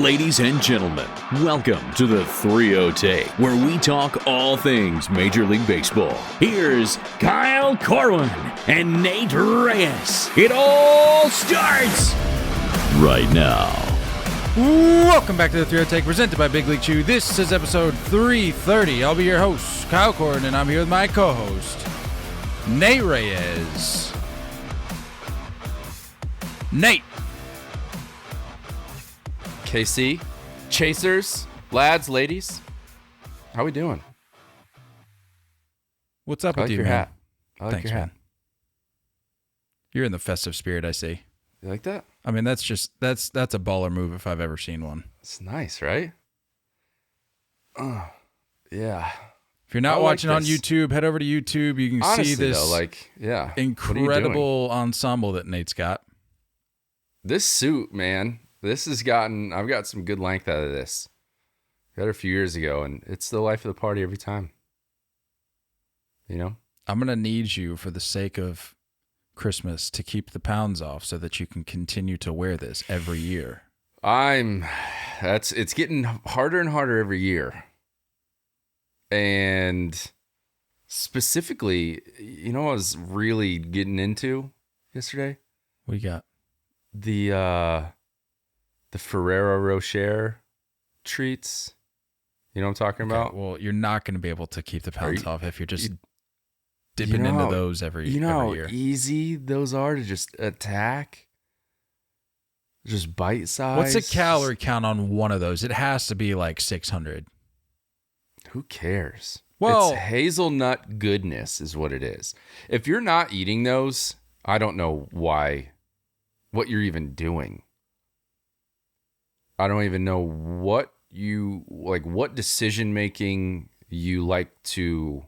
Ladies and gentlemen, welcome to the 3-0 Take, where we talk all things Major League Baseball. Here's Kyle Corwin and Nate Reyes. It all starts right now. Welcome back to the 3-0 Take, presented by Big League Chew. This is episode 330. I'll be your host, Kyle Corwin, and I'm here with my co-host, Nate Reyes. Nate. KC, Chasers, lads, ladies, how we doing? What's up I with like you, your man? hat. I like Thanks, your hat. man. You're in the festive spirit, I see. You like that? I mean, that's a baller move if I've ever seen one. It's nice, right? Yeah. If you're not I like watching on this. YouTube, head over to YouTube. You can Honestly, see this though, What are you doing? incredible ensemble that Nate's got. This suit, man. I've got some good length out of this. Got it a few years ago, and it's the life of the party every time. You know? I'm going to need you, for the sake of Christmas, to keep the pounds off so that you can continue to wear this every year. It's getting harder and harder every year. And specifically, you know what I was really getting into yesterday? What you got? The Ferrero Rocher treats. You know what I'm talking about? Well, you're not going to be able to keep the pounds off if you're just dipping you know into how- those every You know how year. easy those are to just attack? Just bite size? What's the calorie count on one of those? It has to be like 600. Who cares? Well- it's hazelnut goodness is what it is. If you're not eating those, I don't know what you're even doing. I don't even know what decision making you like to,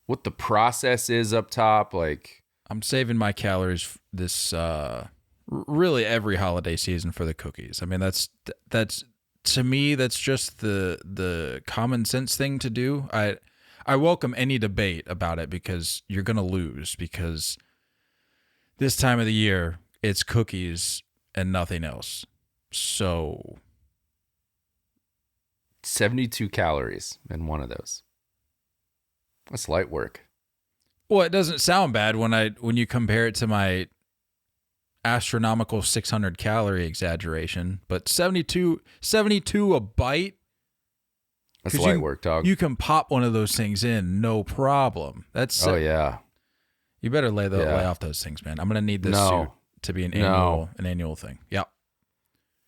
what the process is up top. Like, I'm saving my calories this really every holiday season for the cookies. I mean, that's to me, that's just the common sense thing to do. I welcome any debate about it because you're going to lose, because this time of the year it's cookies and nothing else. So 72 calories in one of those. That's light work. well, it doesn't sound bad when you compare it to my astronomical 600 calorie exaggeration, but 72 a bite. That's 'Cause light work, dog. You can pop one of those things in, no problem. That's Oh yeah. You better lay Yeah. off those things, man. I'm gonna need this No. suit to be an No. annual thing. Yeah.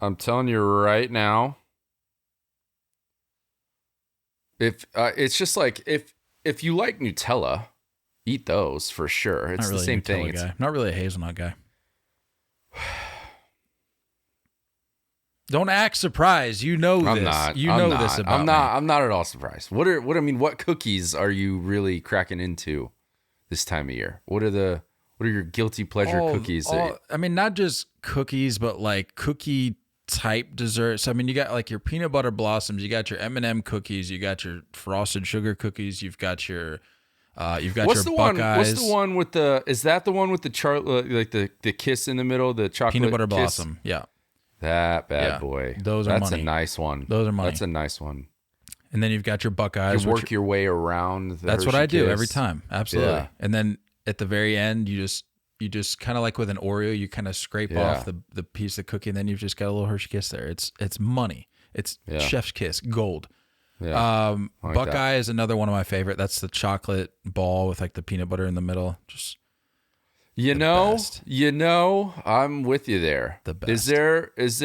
I'm telling you right now. If it's just like if you like Nutella, eat those for sure. It's Not really the same a Nutella thing. It's, guy. Not really a hazelnut guy. Don't act surprised. You know I'm this. not. You I'm know not. this about I'm me. not. I'm not at all surprised. What cookies are you really cracking into this time of year? What are your guilty pleasure cookies? I mean, not just cookies, but like cookie type desserts. I mean, you got like your peanut butter blossoms, you got your M&M cookies, you got your frosted sugar cookies, you've got your What's your the one? Buckeyes. What's the one with the? Is that the one with the like the kiss in the middle, the chocolate peanut butter kiss? blossom? Yeah. That bad Yeah. boy. Those are That's money. a nice one. Those are money. That's a nice one. And then you've got your Buckeyes. You which work your way around. That's what Hershey I do Kiss. every time. Absolutely. Yeah. And then at the very end, you just kind of like with an Oreo, you kind of scrape Yeah. off the piece of cookie, and then you've just got a little Hershey Kiss there. It's money. It's Yeah. chef's kiss, gold. Yeah. I like Buckeye that. is another one of my favorite. That's the chocolate ball with like the peanut butter in the middle. Just You best. know, I'm with you there. The best. Is there is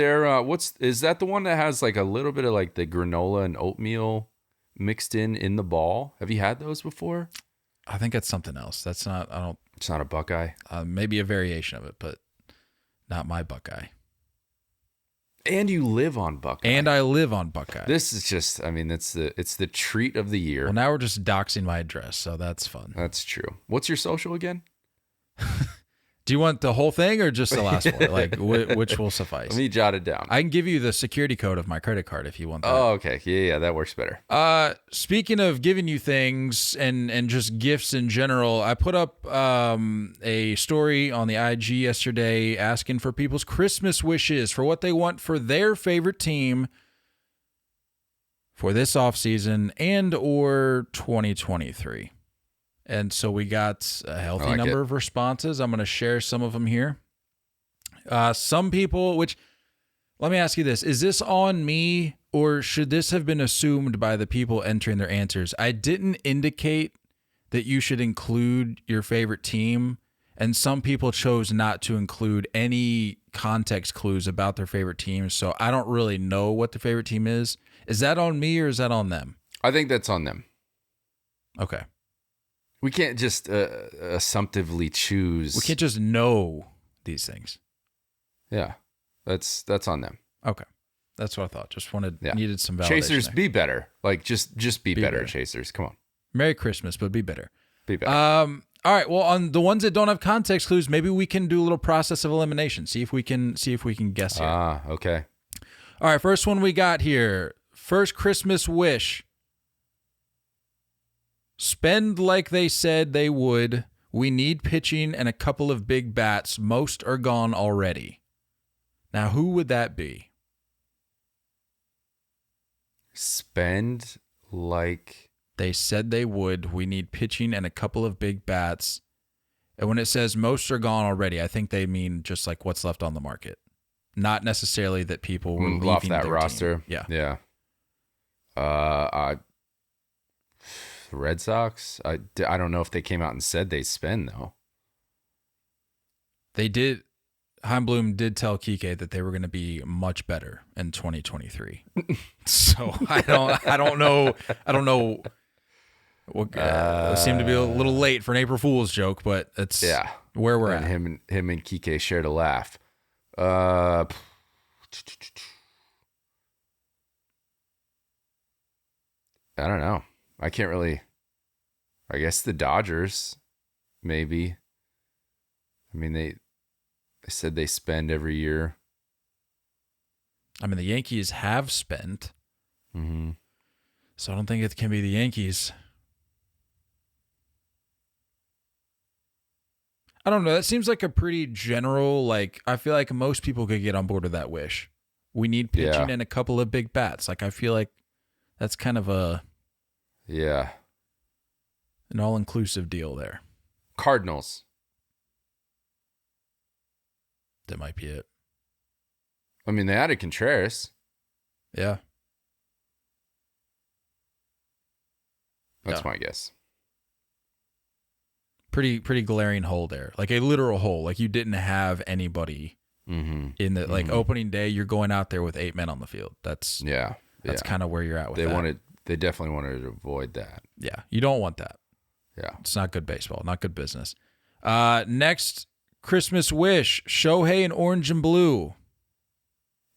that the one that has like a little bit of like the granola and oatmeal mixed in the ball? Have you had those before? I think it's something else. That's not. I don't. It's not a Buckeye. Maybe a variation of it, but not my Buckeye. And you live on Buckeye. And I live on Buckeye. This is just, I mean, it's the treat of the year. Well, now we're just doxing my address, so that's fun. That's true. What's your social again? Do you want the whole thing or just the last one? Like, which will suffice? Let me jot it down. I can give you the security code of my credit card if you want that. Oh, okay. Yeah, that works better. Speaking of giving you things and just gifts in general, I put up a story on the IG yesterday asking for people's Christmas wishes for what they want for their favorite team for this offseason and or 2023. And so we got a healthy number of responses. I'm going to share some of them here. Some people, which, let me ask you this. Is this on me or should this have been assumed by the people entering their answers? I didn't indicate that you should include your favorite team, and some people chose not to include any context clues about their favorite team, so I don't really know what the favorite team is. Is that on me or is that on them? I think that's on them. Okay. We can't just assumptively choose. We can't just know these things. Yeah, that's on them. Okay, that's what I thought. Just needed some validation. Chasers, there. be better. Like just be better, Chasers. Come on. Merry Christmas, but be better. Be better. All right. Well, on the ones that don't have context clues, maybe we can do a little process of elimination. See if we can guess here. Okay. All right. First one we got here. First Christmas wish. Spend like they said they would. We need pitching and a couple of big bats. Most are gone already. Now, who would that be? Spend like they said they would. We need pitching and a couple of big bats. And when it says most are gone already, I think they mean just like what's left on the market. Not necessarily that people were leaving off that their roster. Team. Yeah. Red Sox. I don't know if they came out and said they spend though. They did. Heimblum did tell Kike that they were going to be much better in 2023. So I don't know. It seemed to be a little late for an April Fool's joke, but it's where we're at. Him and Kike shared a laugh. I don't know. I can't really. I guess the Dodgers, maybe. I mean, they said they spend every year. I mean, the Yankees have spent. Mm-hmm. So I don't think it can be the Yankees. I don't know. That seems like a pretty general, like, I feel like most people could get on board with that wish. We need pitching and a couple of big bats. Like, I feel like that's kind of an all-inclusive deal there. Cardinals. That might be it. I mean, they added Contreras. Yeah. That's my guess. Pretty glaring hole there. Like a literal hole. Like you didn't have anybody in the like opening day. You're going out there with 8 men on the field. That's kind of where you're at with that. They definitely wanted to avoid that. Yeah. You don't want that. Yeah. It's not good baseball. Not good business. Next Christmas wish, Shohei in orange and blue.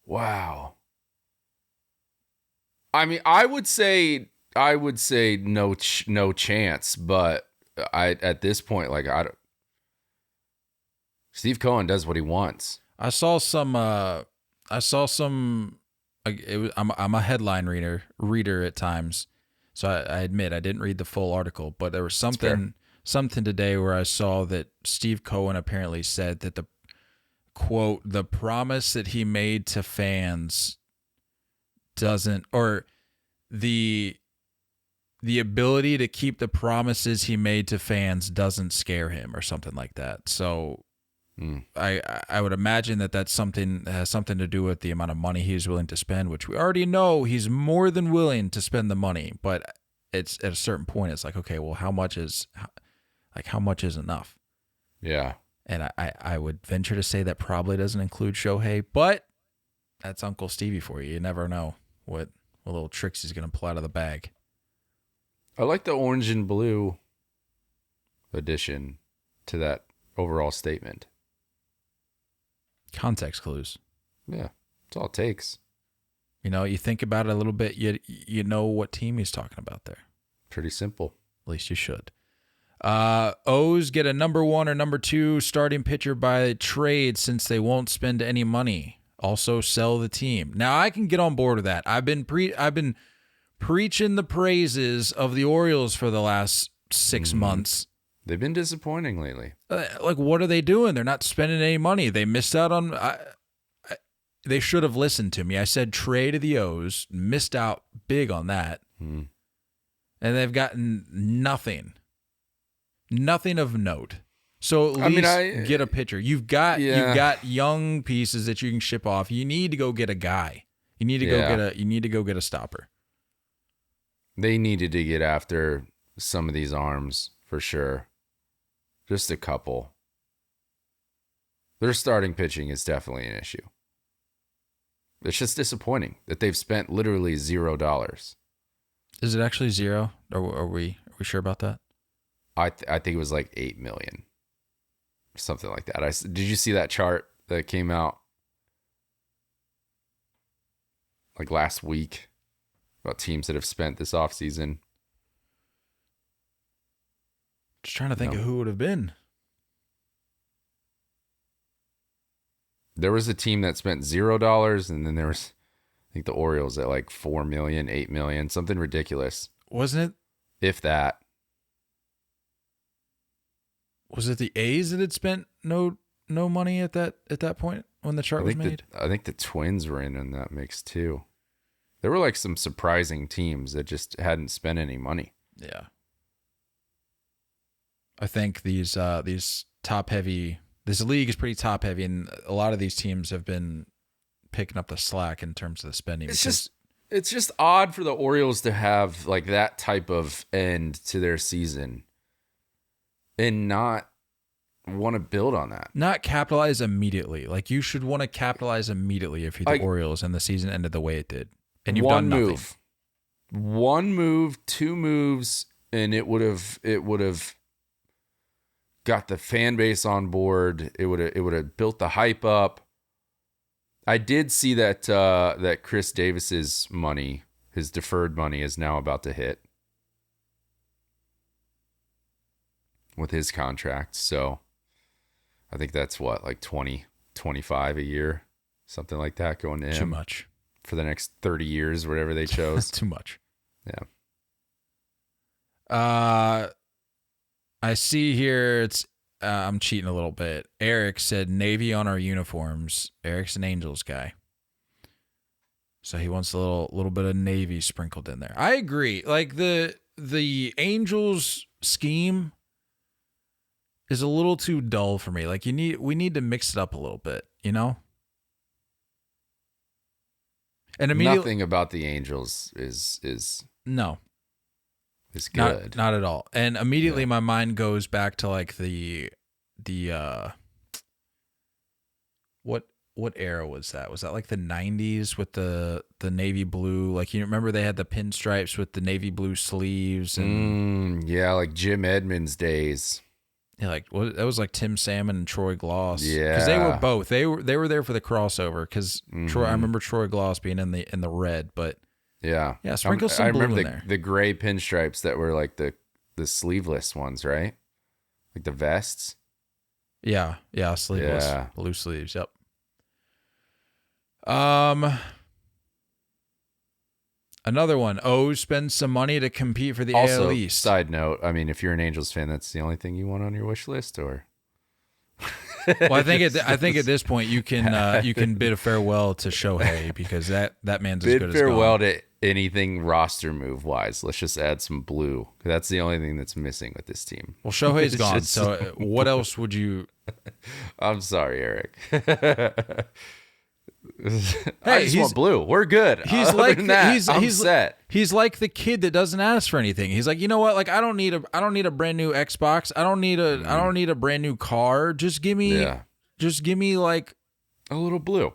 Wow. I mean, I would say no chance, but at this point, like Steve Cohen does what he wants. I'm a headline reader at times, so I admit I didn't read the full article, but there was something today where I saw that Steve Cohen apparently said that the quote, the promise that he made to fans doesn't, or the ability to keep the promises he made to fans doesn't scare him or something like that. So I would imagine that has something to do with the amount of money he's willing to spend, which we already know he's more than willing to spend the money, but it's at a certain point, it's like, okay, well, how much is enough? Yeah. And I would venture to say that probably doesn't include Shohei, but that's Uncle Stevie for you. You never know what little tricks he's going to pull out of the bag. I like the orange and blue addition to that overall statement. Context clues. Yeah, that's all it takes. You know, you think about it a little bit, you know what team he's talking about there. Pretty simple. At least you should. O's get a number 1 or number 2 starting pitcher by trade since they won't spend any money. Also sell the team. Now I can get on board with that. I've been preaching the praises of the Orioles for the last 6 months. They've been disappointing lately. Like, what are they doing? They're not spending any money. They missed out on. They should have listened to me. I said trade to the O's. Missed out big on that, and they've gotten nothing of note. So at least get a pitcher. You've got young pieces that you can ship off. You need to go get a guy. You need to go get a stopper. They needed to get after some of these arms for sure. Just a couple. Their starting pitching is definitely an issue. It's just disappointing that they've spent literally $0. Is it actually 0? Are we sure about that? I think it was like 8 million, something like that. Did you see that chart that came out like last week about teams that have spent this offseason? Just trying to think of who it would have been. There was a team that spent $0, and then there was, I think, the Orioles at like 4 million, 8 million, something ridiculous. Wasn't it? If that. Was it the A's that had spent no money at that point when the chart was made? I think the Twins were in that mix too. There were like some surprising teams that just hadn't spent any money. Yeah. I think these top heavy. This league is pretty top heavy, and a lot of these teams have been picking up the slack in terms of the spending. It's just odd for the Orioles to have like that type of end to their season and not want to build on that. Not capitalize immediately. Like, you should want to capitalize immediately if you're the Orioles and the season ended the way it did. And you've done nothing. One move, 2 moves, and it would have got the fan base on board. It would have built the hype up. I did see that Chris Davis's money, his deferred money, is now about to hit with his contract. So I think that's what, like 20, 25 a year, something like that going in. Too much. For the next 30 years, whatever they chose. Too much. Yeah. I see here it's I'm cheating a little bit. Eric said Navy on our uniforms. Eric's an Angels guy, so he wants a little bit of Navy sprinkled in there. I agree. Like the Angels scheme is a little too dull for me. Like we need to mix it up a little bit, you know? And nothing about the Angels is no. It's good. Not at all. And immediately my mind goes back to like the what era was that? Was that like the 90s with the navy blue? Like, you remember they had the pinstripes with the navy blue sleeves and yeah, like Jim Edmonds days. Yeah, like that was like Tim Salmon and Troy Gloss. Yeah, because they were both. They were there for the crossover. Because I remember Troy Gloss being in the red, but. Yeah. Sprinkle some blue in there. The gray pinstripes that were like the sleeveless ones, right? Like the vests. Yeah, sleeveless, blue sleeves. Yep. Another one. O's spend some money to compete for the AL East. Side note, I mean, if you're an Angels fan, that's the only thing you want on your wish list, or. Well, I think at this point you can bid a farewell to Shohei, because that man's as good as gone. Bid farewell to anything roster move wise. Let's just add some blue. That's the only thing that's missing with this team. Well, Shohei's gone. So what else would you? I'm sorry, Eric. Hey, I just want blue. We're good. He's like I'm set. He's like the kid that doesn't ask for anything. He's like, you know what? Like, I don't need a brand new Xbox. I don't need a brand new car. Just give me like a little blue.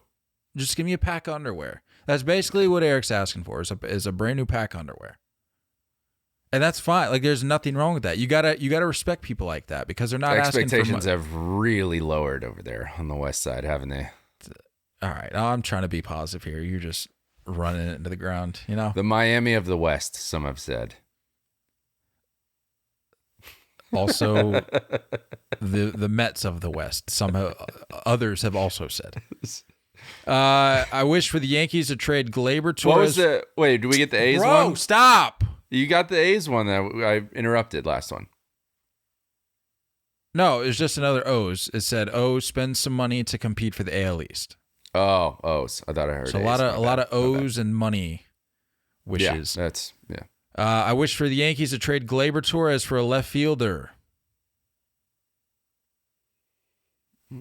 Just give me a pack of underwear. That's basically what Eric's asking for, is a brand new pack of underwear. And that's fine. Like, there's nothing wrong with that. You gotta respect people like that, because they're not asking for expectations have really lowered over there on the west side, haven't they? All right, I'm trying to be positive here. You're just running it into the ground, you know? The Miami of the West, some have said. Also, the Mets of the West. Some others have also said. I wish for the Yankees to trade Gleyber Torres. What was the? Wait, do we get the A's Bro, one? stop. You got the A's one that I interrupted last one. No, it was just another O's. It said, spend some money to compete for the AL East. Oh, O's. I thought I heard. So A's. a lot of O's and money wishes. Yeah. I wish for the Yankees to trade Gleyber Torres for a left fielder. I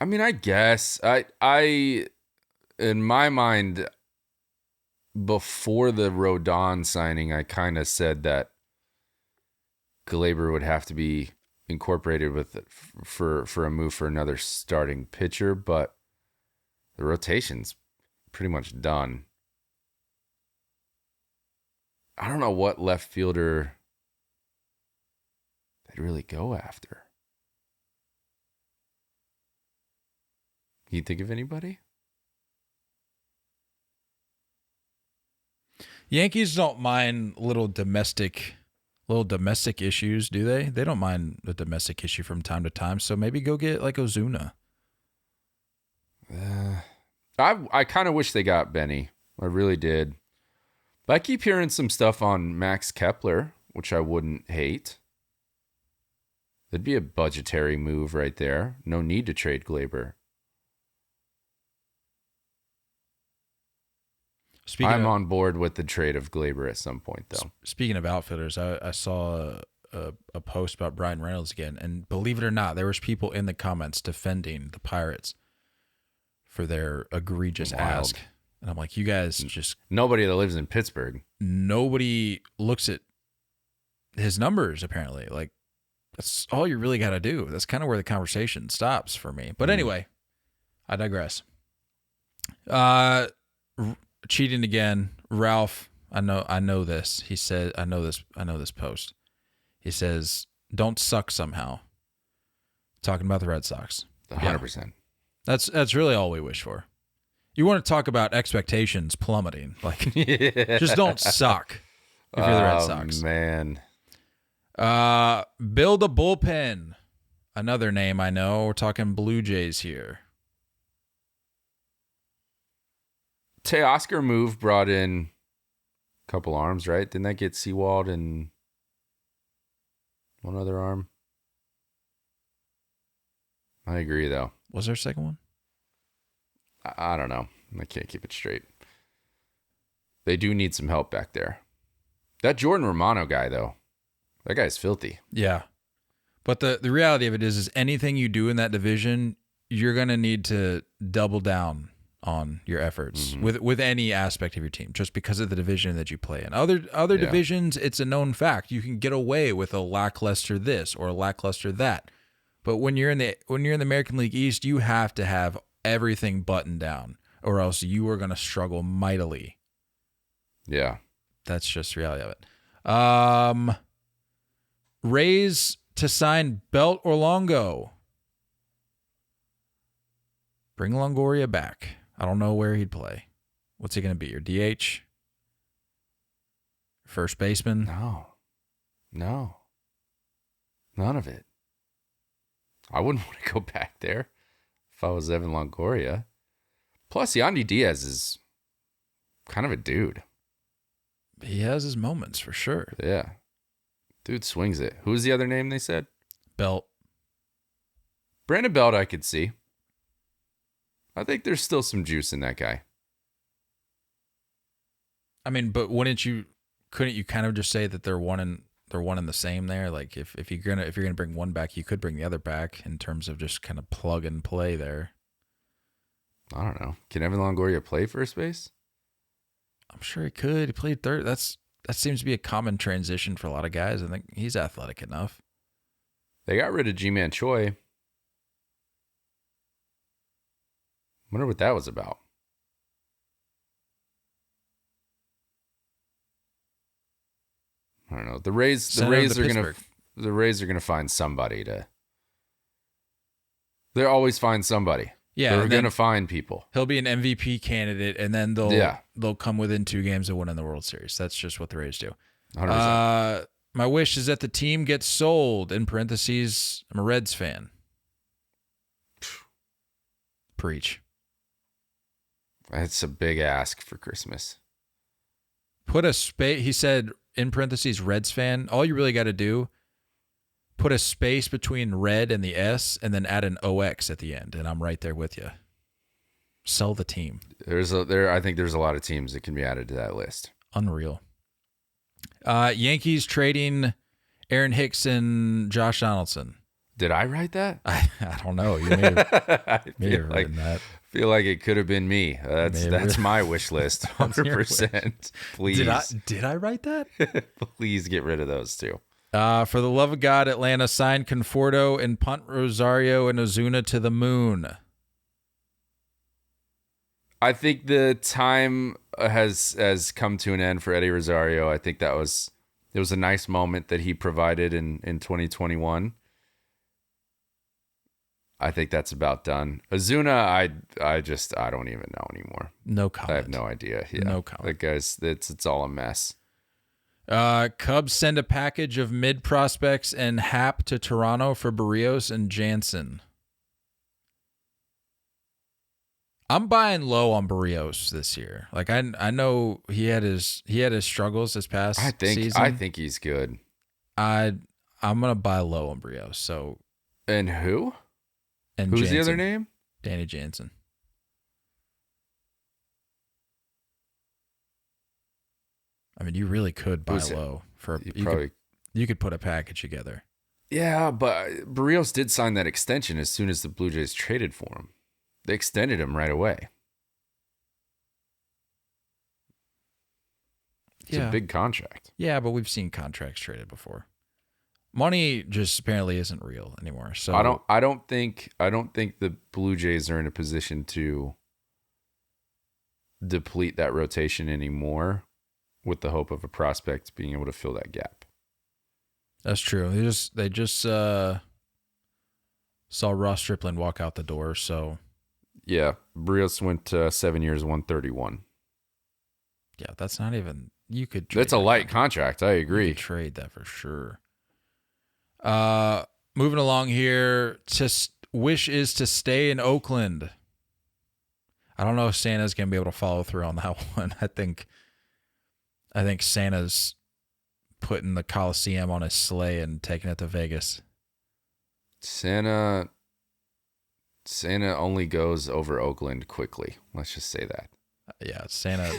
mean, I guess I in my mind, before the Rodon signing, I kind of said that Gleyber would have to be incorporated with it for a move for another starting pitcher, but the rotation's pretty much done. I don't know what left fielder they'd really go after. Can you think of anybody? Yankees don't mind little domestic issues, do they? They don't mind a domestic issue from time to time. So maybe go get like Ozuna. I kind of wish they got Benny. I really did. But I keep hearing some stuff on Max Kepler, which I wouldn't hate. That'd be a budgetary move right there. No need to trade Gleyber. I'm on board with the trade of Gleyber at some point, though. Speaking of outfielders, I saw a post about Brian Reynolds again, and believe it or not, there was people in the comments defending the Pirates for their egregious ask. And I'm like, you guys just... Nobody that lives in Pittsburgh. Nobody looks at his numbers, apparently. Like, that's all you really got to do. That's kind of where the conversation stops for me. But anyway, I digress. Cheating again, Ralph. I know this. He said, I know this post. He says, "Don't suck somehow." Talking about the Red Sox. 100%. That's really all we wish for. You want to talk about expectations plummeting? Like, just don't suck if you're the Red Sox. Man. Build a bullpen. Another name I know. We're talking Blue Jays here. Teoscar move brought in a couple arms, right? Didn't that get Sewald and one other arm? I agree, though. Was there a second one? I don't know. I can't keep it straight. They do need some help back there. That Jordan Romano guy, though, that guy's filthy. Yeah. But the reality of it is anything you do in that division, you're going to need to double down on your efforts with any aspect of your team, just because of the division that you play in. Other divisions, it's a known fact. You can get away with a lackluster this or a lackluster that. But when you're in the American League East, you have to have everything buttoned down, or else you are going to struggle mightily. Yeah. That's just the reality of it. Rays to sign Belt or Longo. Bring Longoria back. I don't know where he'd play. What's he going to be? Your DH? First baseman? No. None of it. I wouldn't want to go back there if I was Evan Longoria. Plus, Yandy Diaz is kind of a dude. He has his moments, for sure. Yeah. Dude swings it. Who's the other name they said? Belt. Brandon Belt, I could see. I think there's still some juice in that guy. I mean, but couldn't you kind of just say that they're one and the same there? Like if you're gonna bring one back, you could bring the other back in terms of just kind of plug and play there. I don't know. Can Evan Longoria play first base? I'm sure he could. He played third. That seems to be a common transition for a lot of guys. I think he's athletic enough. They got rid of G-Man Choi. Wonder what that was about. I don't know. The Rays are gonna find somebody to. They always find somebody. Yeah, they're gonna find people. He'll be an MVP candidate, and then they'll come within 2 games of winning the World Series. That's just what the Rays do. 100%. My wish is that the team gets sold. In parentheses, I'm a Reds fan. Preach. It's a big ask for Christmas. Put a space. He said, in parentheses, Reds fan. All you really got to do, put a space between red and the S, and then add an OX at the end, and I'm right there with you. Sell the team. I think there's a lot of teams that can be added to that list. Unreal. Yankees trading Aaron Hicks and Josh Donaldson. Did I write that? I don't know. You may have, I feel like it could have been me. That's my wish list. 100%. Please. Did I write that? Please get rid of those two. For the love of God, Atlanta signed Conforto and punt Rosario and Ozuna to the moon. I think the time has come to an end for Eddie Rosario. I think it was a nice moment that he provided in 2021. I think that's about done. Ozuna, I don't even know anymore. No comment. I have no idea. Yeah. No comment. Like, guys, it's all a mess. Cubs send a package of mid prospects and Hap to Toronto for Barrios and Jansen. I'm buying low on Barrios this year. Like I know he had his struggles this past season. I think he's good. I'm gonna buy low on Barrios. So and who? And who's Jansen. the other name? Danny Jansen. I mean, you really could buy low for you could put a package together. Yeah, but Barrios did sign that extension as soon as the Blue Jays traded for him. They extended him right away. It's a big contract. Yeah, but we've seen contracts traded before. Money just apparently isn't real anymore. So I don't think the Blue Jays are in a position to deplete that rotation anymore with the hope of a prospect being able to fill that gap. That's true. They just saw Ross Stripling walk out the door, so yeah, Barrios went 7 years, 131. Yeah, that's not even you could trade that's a light contract, I agree. You could trade that for sure. Moving along here, wish is to stay in Oakland. I don't know if Santa's gonna be able to follow through on that one. I think Santa's putting the Coliseum on his sleigh and taking it to Vegas. Santa only goes over Oakland quickly. Let's just say that. Yeah, Santa.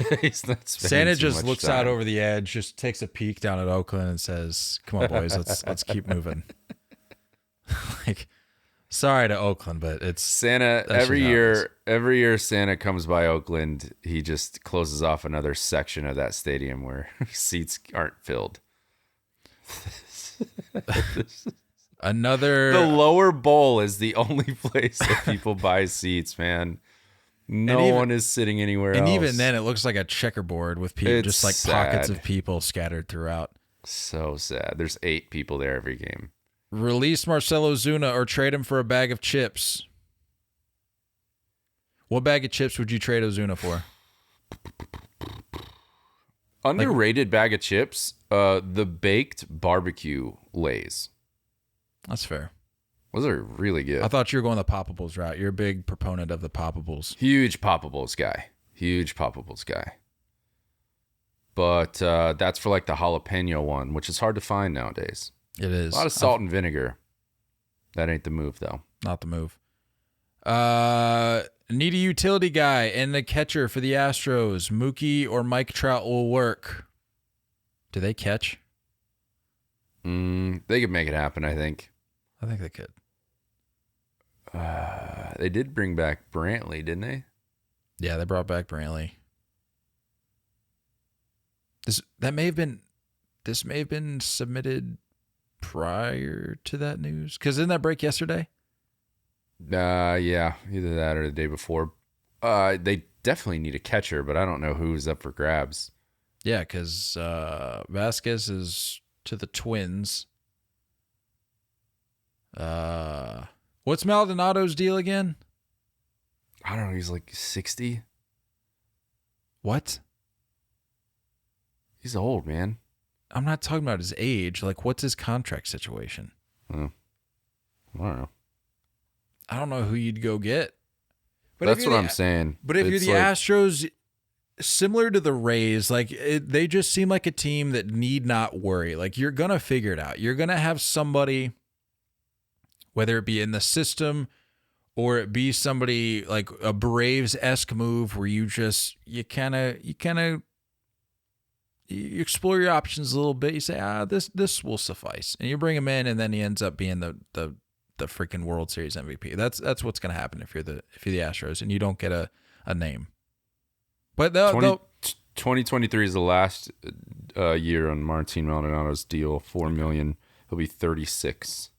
Santa just looks out over the edge, just takes a peek down at Oakland and says, "Come on, boys, let's keep moving." Like, sorry to Oakland, but it's Santa. Every year, Santa comes by Oakland. He just closes off another section of that stadium where seats aren't filled. The lower bowl is the only place that people buy seats, man. No one is sitting anywhere else. And even then, it looks like a checkerboard with people, it's just like sad. pockets of people scattered throughout. So sad. There's 8 people there every game. Release Marcelo Ozuna or trade him for a bag of chips. What bag of chips would you trade Ozuna for? Underrated bag of chips, the baked barbecue Lays. That's fair. Those are really good. I thought you were going the Poppables route. You're a big proponent of the Poppables. Huge Poppables guy. But that's for like the jalapeno one, which is hard to find nowadays. It is. A lot of salt and vinegar. That ain't the move, though. Not the move. Need a utility guy and the catcher for the Astros. Mookie or Mike Trout will work. Do they catch? They could make it happen, I think. I think they could. They did bring back Brantley, didn't they? Yeah, they brought back Brantley. This may have been submitted prior to that news, because didn't that break yesterday? Yeah, either that or the day before. They definitely need a catcher, but I don't know who's up for grabs. Yeah, because Vasquez is to the Twins. What's Maldonado's deal again? I don't know. He's like 60. What? He's old, man. I'm not talking about his age. Like, what's his contract situation? I don't know. I don't know who you'd go get. But That's what I'm saying. But if you're the Astros, similar to the Rays, like they just seem like a team that need not worry. Like, you're going to figure it out. You're going to have somebody, whether it be in the system or it be somebody like a Braves-esque move where you explore your options a little bit. You say, this will suffice. And you bring him in, and then he ends up being the freaking World Series MVP. That's what's going to happen if you're the Astros and you don't get a name. But 2023 is the last year on Martin Maldonado's deal. $4 million. He'll be 36.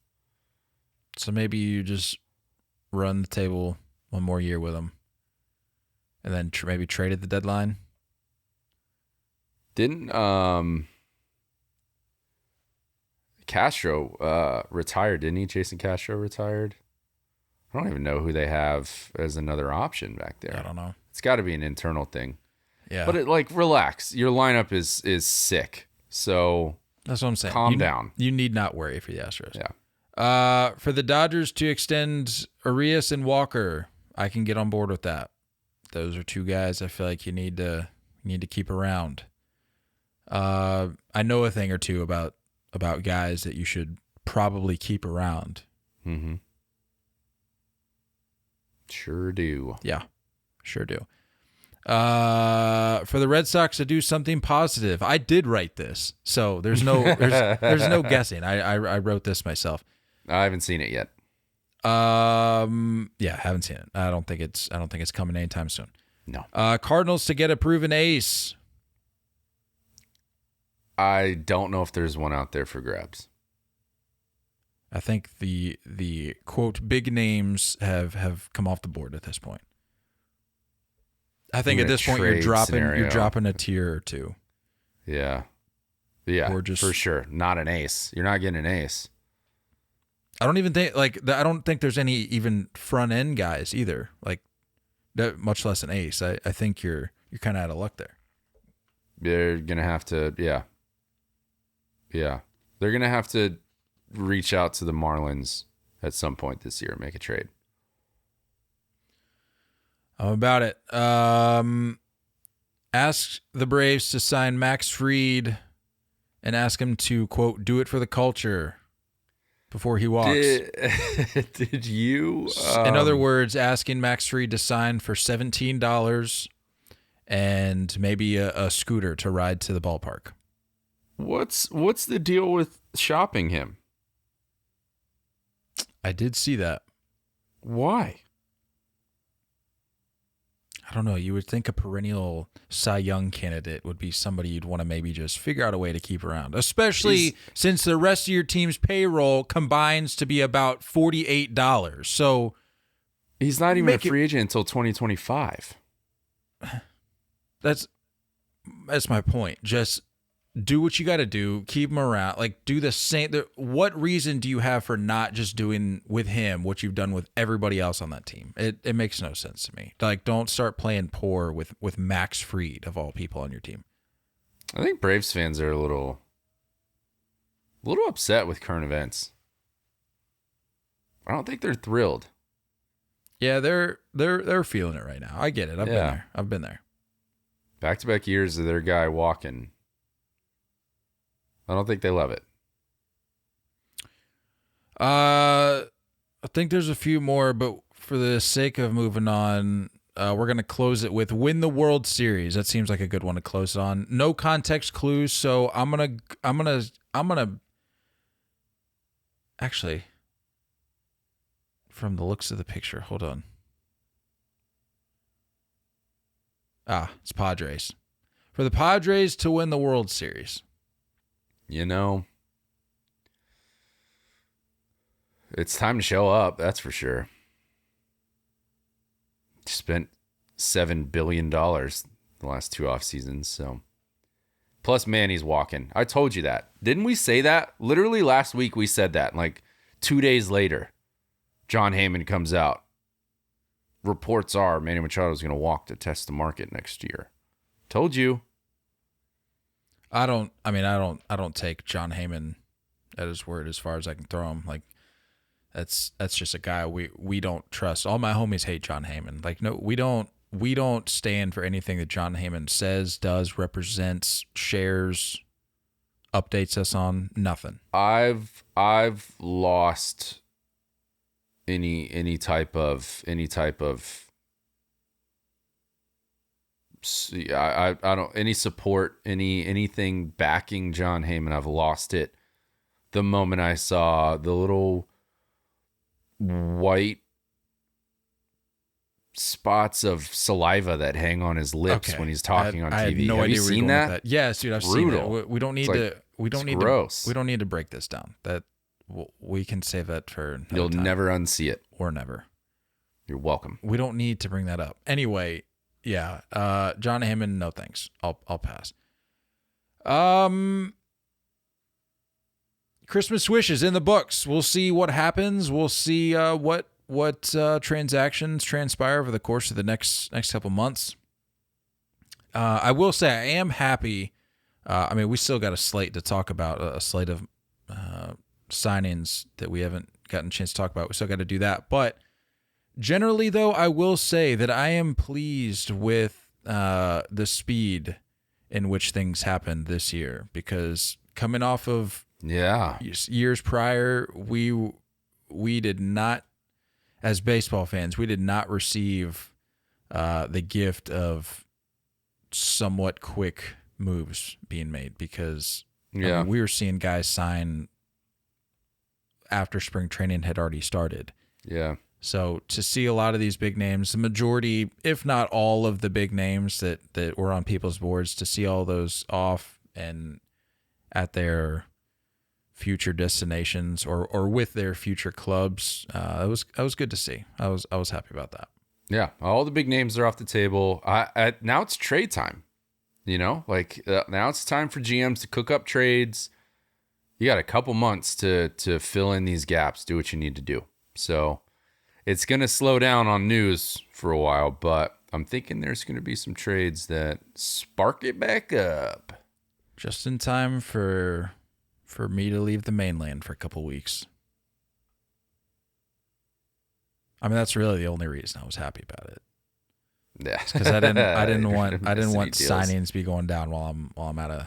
So maybe you just run the table one more year with him, and then maybe trade at the deadline. Didn't Castro retired? Didn't he? Jason Castro retired. I don't even know who they have as another option back there. I don't know. It's got to be an internal thing. Yeah, but relax. Your lineup is sick. So that's what I'm saying. Calm down. You need not worry for the Astros. Yeah. For the Dodgers to extend Arias and Walker, I can get on board with that. Those are two guys I feel like you need to keep around. I know a thing or two about guys that you should probably keep around. Mm-hmm. Sure do. Yeah, sure do. For the Red Sox to do something positive, I did write this, so there's no guessing. I wrote this myself. I haven't seen it yet. Yeah, haven't seen it. I don't think it's coming anytime soon. No. Cardinals to get a proven ace. I don't know if there's one out there for grabs. I think the quote big names have come off the board at this point. I think at this point you're dropping a tier or two. Yeah. Yeah, or just, for sure. Not an ace. You're not getting an ace. I don't even think I don't think there's any even front end guys either. Like that, much less an ace. I think you're kind of out of luck there. They're gonna have to, yeah. They're gonna have to reach out to the Marlins at some point this year and make a trade. I'm about it. Ask the Braves to sign Max Fried and ask him to, quote, do it for the culture before he walks. Did you? In other words, asking Max Fried to sign for $17 and maybe a scooter to ride to the ballpark. What's the deal with shopping him? I did see that. Why? I don't know. You would think a perennial Cy Young candidate would be somebody you'd want to maybe just figure out a way to keep around, especially since the rest of your team's payroll combines to be about $48. So he's not even a free agent until 2025. That's my point. Just do what you got to do. Keep him around. Like, do the same. What reason do you have for not just doing with him what you've done with everybody else on that team? It makes no sense to me. Like, don't start playing poor with Max Fried, of all people, on your team. I think Braves fans are a little upset with current events. I don't think they're thrilled. Yeah, they're feeling it right now. I get it. I've been there. Back-to-back years of their guy walking. I don't think they love it. I think there's a few more, but for the sake of moving on, we're going to close it with win the World Series. That seems like a good one to close it on. No context clues, so I'm going to actually, from the looks of the picture, hold on. It's Padres. For the Padres to win the World Series. You know, it's time to show up, that's for sure. Spent $7 billion the last two off seasons, so. Plus, Manny's walking. I told you that. Didn't we say that? Literally last week we said that. Like 2 days later, John Heyman comes out. Reports are Manny Machado's going to walk to test the market next year. Told you. I don't take John Heyman at his word as far as I can throw him. Like that's just a guy we don't trust. All my homies hate John Heyman. Like no, we don't stand for anything that John Heyman says, does, represents, shares, updates us on. Nothing. I've lost any type of I don't any support, anything backing John Heyman. I've lost it the moment I saw the little white spots of saliva that hang on his lips when he's talking on TV. I had no Have idea you where seen you're going that? with that? Yes, dude, I've Brutal. seen it. We don't need to. We don't need gross. to. We don't need to break this down. That we can save that for another You'll time. never unsee it. Or never. You're welcome. We don't need to bring that up. Anyway, yeah. John Heyman, no thanks. I'll pass. Christmas wishes in the books. We'll see what happens. We'll see what transactions transpire over the course of the next couple months. I will say I am happy. We still got a slate to talk about, a slate of signings that we haven't gotten a chance to talk about. We still got to do that. But generally, though, I will say that I am pleased with the speed in which things happened this year, because coming off of years prior, we did not, as baseball fans, we did not receive the gift of somewhat quick moves being made, because we were seeing guys sign after spring training had already started. Yeah. So to see a lot of these big names, the majority, if not all of the big names that were on people's boards, to see all those off and at their future destinations or with their future clubs, it was good to see. I was happy about that. Yeah, all the big names are off the table. Now it's trade time. Now it's time for GMs to cook up trades. You got a couple months to fill in these gaps, do what you need to do. So it's going to slow down on news for a while, but I'm thinking there's going to be some trades that spark it back up. Just in time for me to leave the mainland for a couple weeks. That's really the only reason I was happy about it. Yeah, because I didn't want deals. signings to be going down while I'm out of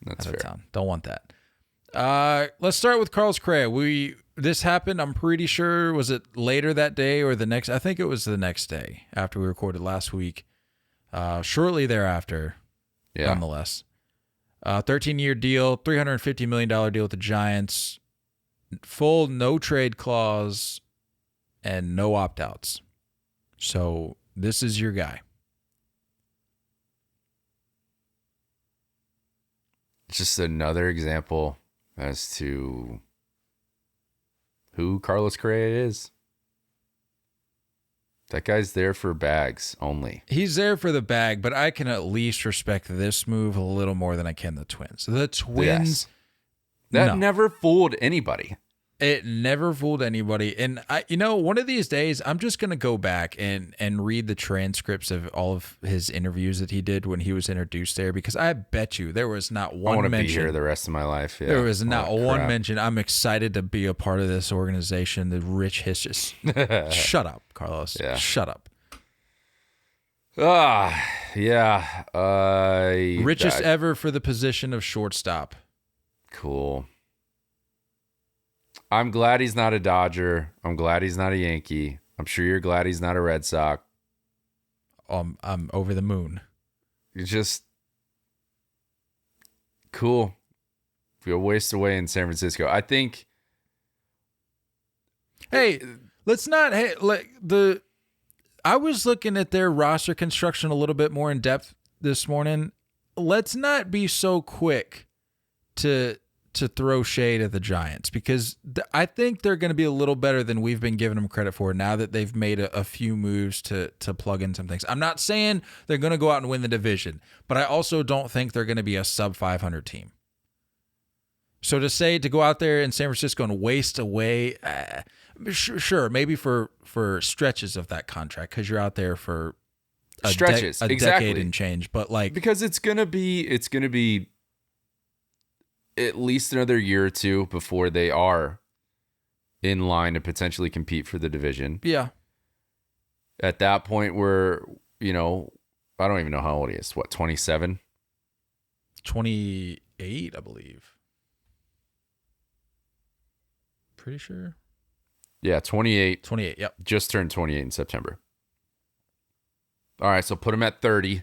that's out fair. of town. Don't want that. Let's start with Carlos Correa. This happened, I'm pretty sure, was it later that day or the next? I think it was the next day after we recorded last week. Shortly thereafter, nonetheless. 13-year deal, $350 million deal with the Giants, full no trade clause, and no opt-outs. So this is your guy. Just another example as to who Carlos Correa is. That guy's there for bags only. He's there for the bag, but I can at least respect this move a little more than I can the Twins. The Twins... Yes. That never fooled anybody. It never fooled anybody. And one of these days, I'm just going to go back and read the transcripts of all of his interviews that he did when he was introduced there, because I bet you there was not one mention. I want to be here the rest of my life. Yeah. There was not one mention. I'm excited to be a part of this organization, the rich history. Shut up, Carlos. Yeah. Shut up. Yeah. Richest ever for the position of shortstop. Cool. I'm glad he's not a Dodger. I'm glad he's not a Yankee. I'm sure you're glad he's not a Red Sox. I'm over the moon. It's just cool. Feel waste away in San Francisco. I think. Hey, I was looking at their roster construction a little bit more in depth this morning. Let's not be so quick to throw shade at the Giants, because I think they're going to be a little better than we've been giving them credit for now that they've made a few moves to plug in some things. I'm not saying they're going to go out and win the division, but I also don't think they're going to be a sub 500 team. So to go out there in San Francisco and waste away, sure, maybe for stretches of that contract, because you're out there for a stretches, decade and change, but because it's going to be at least another year or two before they are in line to potentially compete for the division. Yeah. At that point where, I don't even know how old he is. What, 27? 28, I believe. Pretty sure. Yeah, 28. 28, yep. Just turned 28 in September. All right, so put him at 30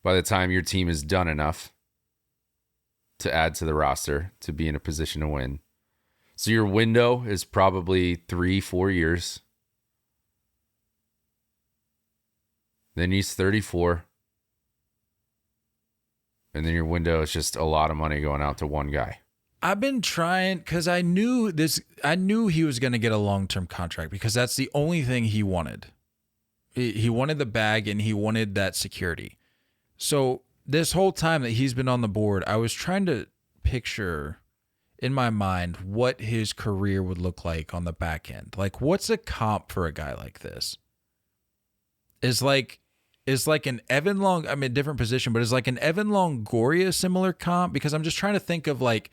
by the time your team is done enough to add to the roster to be in a position to win. So your window is probably 3-4 years. Then he's 34. And then your window is just a lot of money going out to one guy. I've been trying because I knew he was going to get a long-term contract because that's the only thing he wanted. He wanted the bag and he wanted that security. So this whole time that he's been on the board, I was trying to picture in my mind what his career would look like on the back end. Like, what's a comp for a guy like this? Is like an Evan Long, I mean, different position, but is like an Evan Longoria similar comp? Because I'm just trying to think of like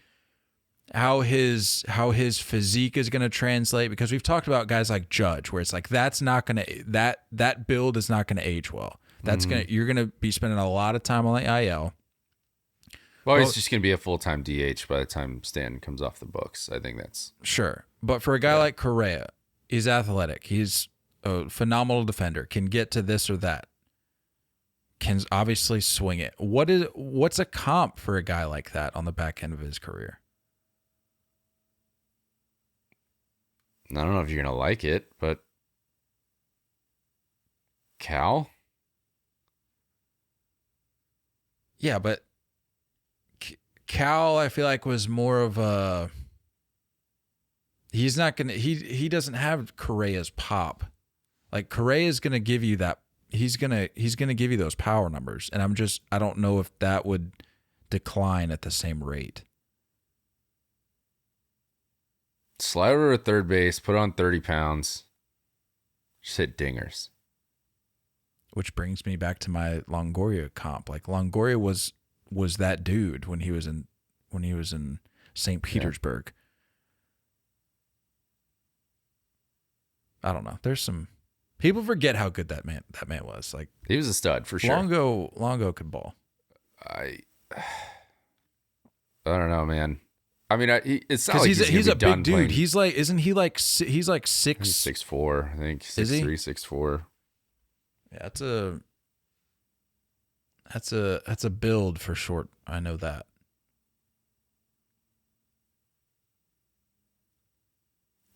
how his physique is going to translate, because we've talked about guys like Judge, where it's like that's not going to that build is not going to age well. That's you're going to be spending a lot of time on the IL. Well, he's just going to be a full-time DH by the time Stan comes off the books. I think that's sure. But for a guy like Correa, he's athletic. He's a phenomenal defender. Can get to this or that. Can obviously swing it. What's a comp for a guy like that on the back end of his career? I don't know if you're going to like it, but Cal? Yeah, but Cal, I feel like, was more of a... He's not going to... He doesn't have Correa's pop. Like, Correa's going to give you that... He's gonna give you those power numbers, and I don't know if that would decline at the same rate. Slide over to third base, put on 30 pounds, just hit dingers. Which brings me back to my Longoria comp. Like, Longoria was that dude when he was in St. Petersburg. Yeah. I don't know. There's some people forget how good that man was. Like, he was a stud for sure. Longo could ball. I don't know, man. I mean, it's not like he's a big dude. Playing. He's like, isn't he like he's like 6'? He's 6'4", I think. 6'3", 6'4". Yeah, that's a build for short. I know that.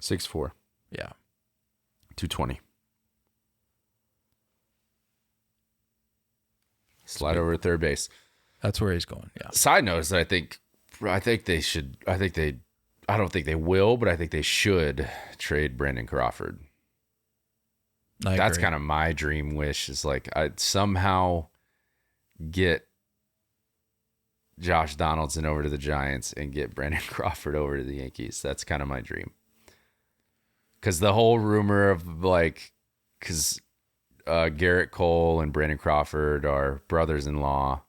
$6'4". Yeah. 220. Slide over to third base. That's where he's going. Yeah. Side note is that I think I don't think they will, but I think they should trade Brandon Crawford. That's kind of my dream wish, is like I'd somehow get Josh Donaldson over to the Giants and get Brandon Crawford over to the Yankees. That's kind of my dream. Because the whole rumor of because Garrett Cole and Brandon Crawford are brothers-in-law.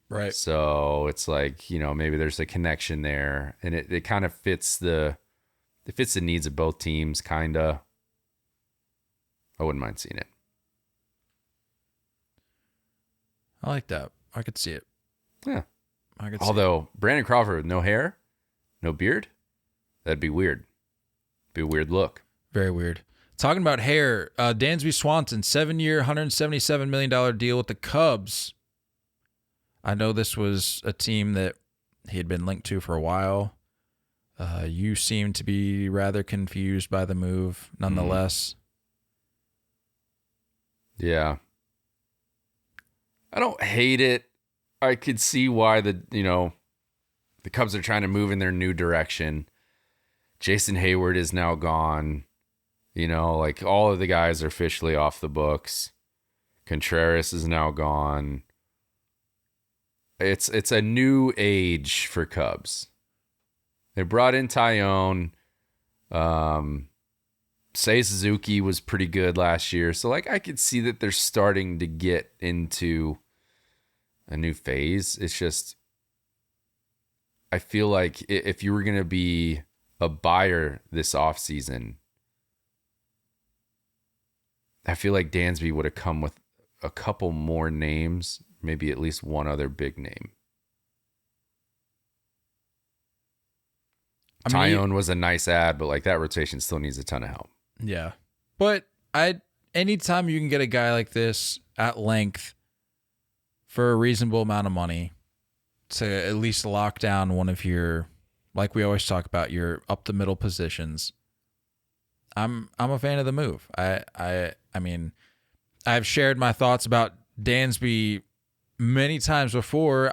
Right. So it's like, maybe there's a connection there, and it kind of fits the needs of both teams, kind of. I wouldn't mind seeing it. I like that. I could see it. Yeah. I could see Although Brandon Crawford with no hair, no beard, that'd be weird. Be a weird look. Very weird. Talking about hair, Dansby Swanson, 7-year, $177 million deal with the Cubs. I know this was a team that he had been linked to for a while. You seem to be rather confused by the move, nonetheless. Yeah. I don't hate it. I could see why the Cubs are trying to move in their new direction. Jason Hayward is now gone. Like all of the guys are officially off the books. Contreras is now gone. It's a new age for Cubs. They brought in Tyone. Seiya Suzuki was pretty good last year. So I could see that they're starting to get into a new phase. It's just I feel like if you were going to be a buyer this offseason, I feel like Dansby would have come with a couple more names, maybe at least one other big name. Tyone was a nice ad, but like that rotation still needs a ton of help. Yeah. But anytime you can get a guy like this at length for a reasonable amount of money to at least lock down one of your, like we always talk about, your up the middle positions, I'm a fan of the move. I mean, I've shared my thoughts about Dansby many times before.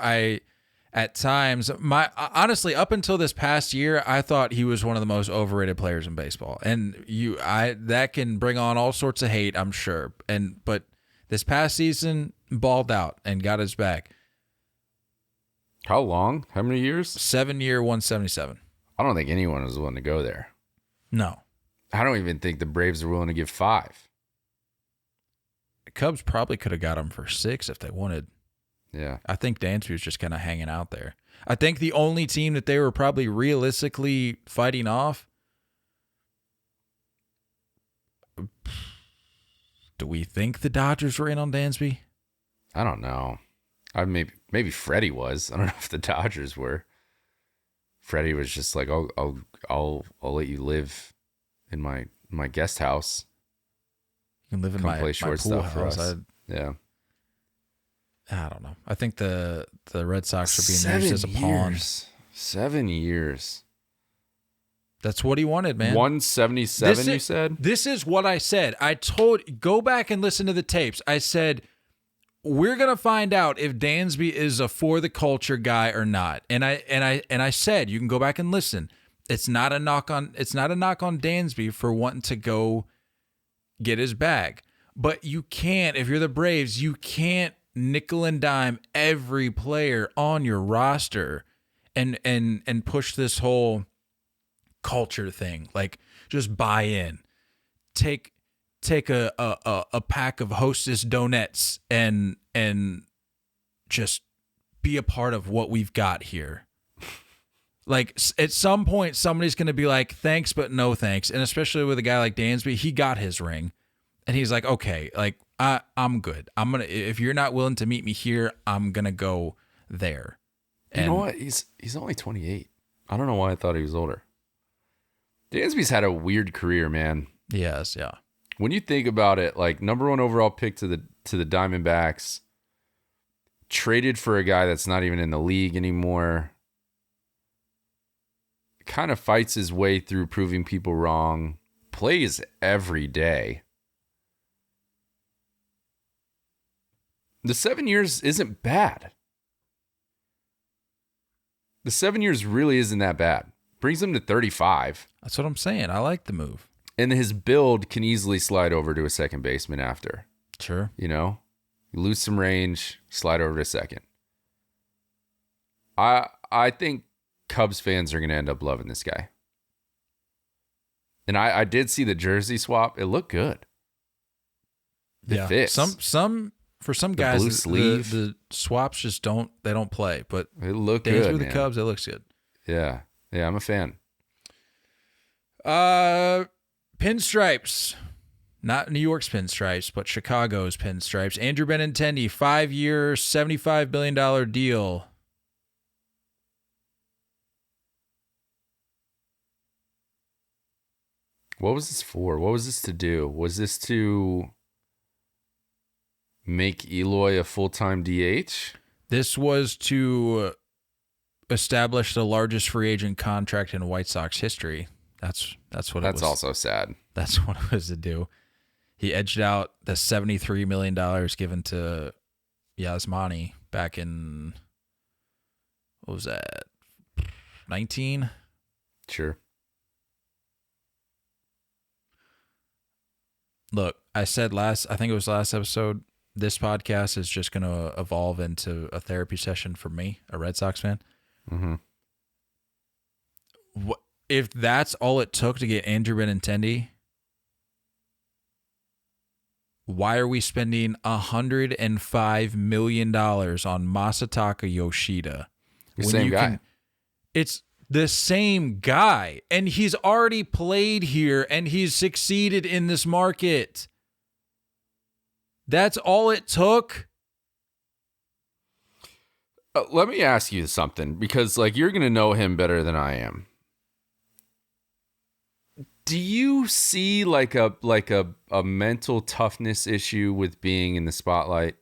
Honestly, up until this past year, I thought he was one of the most overrated players in baseball. And that can bring on all sorts of hate, I'm sure. But this past season, balled out and got his back. How long? How many years? 7-year, 177. I don't think anyone was willing to go there. No. I don't even think the Braves are willing to give 5. The Cubs probably could have got him for 6 if they wanted. Yeah. I think Dansby was just kind of hanging out there. I think the only team that they were probably realistically fighting off. Do we think the Dodgers were in on Dansby? I don't know. Maybe Freddie was. I don't know if the Dodgers were. Freddie was just like, I'll let you live in my guest house. You can live in Come my play pool shortstop for house. us. Yeah. I don't know. I think the Red Sox are being used as a pawn. 7 years. That's what he wanted, man. 177, you said? This is what I said. Go back and listen to the tapes. I said, we're going to find out if Dansby is a for the culture guy or not. And I said, you can go back and listen. It's not a knock on Dansby for wanting to go get his bag. But you can't, if you're the Braves, you can't nickel and dime every player on your roster and push this whole culture thing. Like, just buy in. Take a pack of Hostess donuts and just be a part of what we've got here. Like, at some point, somebody's going to be like, thanks, but no thanks. And especially with a guy like Dansby, he got his ring. And he's like, okay, like, I'm good. If you're not willing to meet me here, I'm going to go there. And you know what? He's only 28. I don't know why I thought he was older. Dansby's had a weird career, man. Yes, yeah. When you think about it, like, number 1 overall pick to the Diamondbacks, traded for a guy that's not even in the league anymore, kind of fights his way through proving people wrong, plays every day. The 7 years isn't bad. The 7 years really isn't that bad. Brings him to 35. That's what I'm saying. I like the move. And his build can easily slide over to a second baseman after. Sure. You know? You lose some range, slide over to second. I think Cubs fans are going to end up loving this guy. And I did see the jersey swap. It looked good. It fits. For some guys, blue sleeve. The swaps just don't play. But it looked good. With the Cubs, it looks good. Yeah. Yeah, I'm a fan. Pinstripes. Not New York's pinstripes, but Chicago's pinstripes. Andrew Benintendi, 5-year, $75 billion deal. What was this for? What was this to do? Was this to make Eloy a full-time DH? This was to establish the largest free agent contract in White Sox history. That's what it was. That's also sad. That's what it was to do. He edged out the $73 million given to Yasmani back in, what was that, 19? Sure. Look, I think it was last episode, this podcast is just going to evolve into a therapy session for me, a Red Sox fan. Mm-hmm. If that's all it took to get Andrew Benintendi, why are we spending $105 million on Masataka Yoshida? The same guy. It's the same guy, and he's already played here, and he's succeeded in this market. That's all it took. Let me ask you something, because like you're going to know him better than I am. Do you see like a mental toughness issue with being in the spotlight?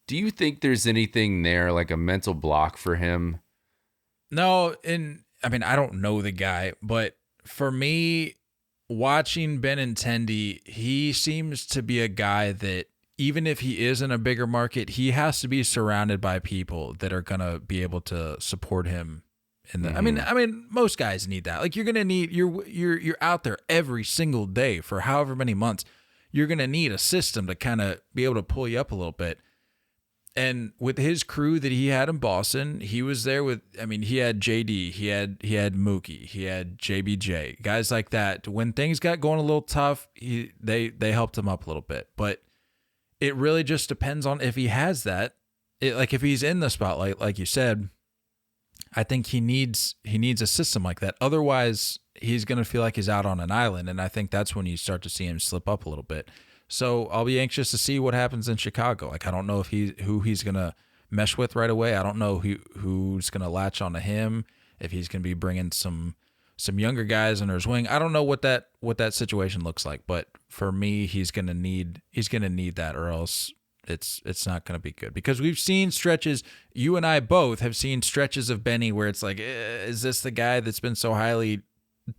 Do you think there's anything there, like a mental block for him? No, I don't know the guy, but for me, watching Benintendi, he seems to be a guy that even if he is in a bigger market, he has to be surrounded by people that are going to be able to support him. I mean, most guys need that. Like you're going to need, you're out there every single day for however many months. You're going to need a system to kind of be able to pull you up a little bit. And with his crew that he had in Boston, he was there with, he had JD, he had Mookie, he had JBJ, guys like that. When things got going a little tough, they helped him up a little bit. But it really just depends on if he has that. Like if he's in the spotlight, like you said, I think he needs a system like that. Otherwise, he's going to feel like he's out on an island. And I think that's when you start to see him slip up a little bit. So I'll be anxious to see what happens in Chicago. Like I don't know who he's gonna mesh with right away. I don't know who's gonna latch onto him. If he's gonna be bringing some younger guys under his wing. I don't know what that situation looks like. But for me, he's gonna need that, or else it's not gonna be good. Because we've seen stretches. You and I both have seen stretches of Benny where it's like, is this the guy that's been so highly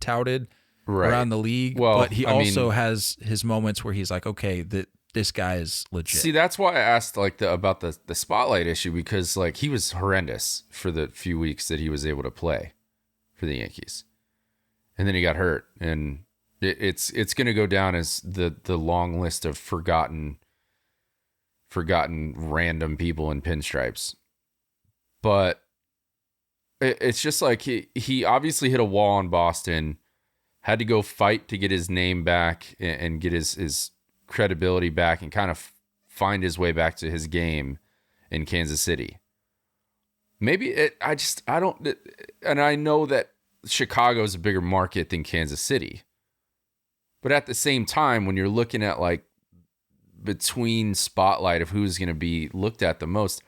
touted? Right. Around the league, well, but he also has his moments where he's like, okay, this guy is legit. See, that's why I asked about the spotlight issue, because like he was horrendous for the few weeks that he was able to play for the Yankees, and then he got hurt, and it's going to go down as the long list of forgotten random people in pinstripes. But it's just like he obviously hit a wall in Boston. Had to go fight to get his name back and get his credibility back and kind of find his way back to his game in Kansas City. Maybe I don't, and I know that Chicago is a bigger market than Kansas City. But at the same time, when you're looking at like between spotlight of who's going to be looked at the most,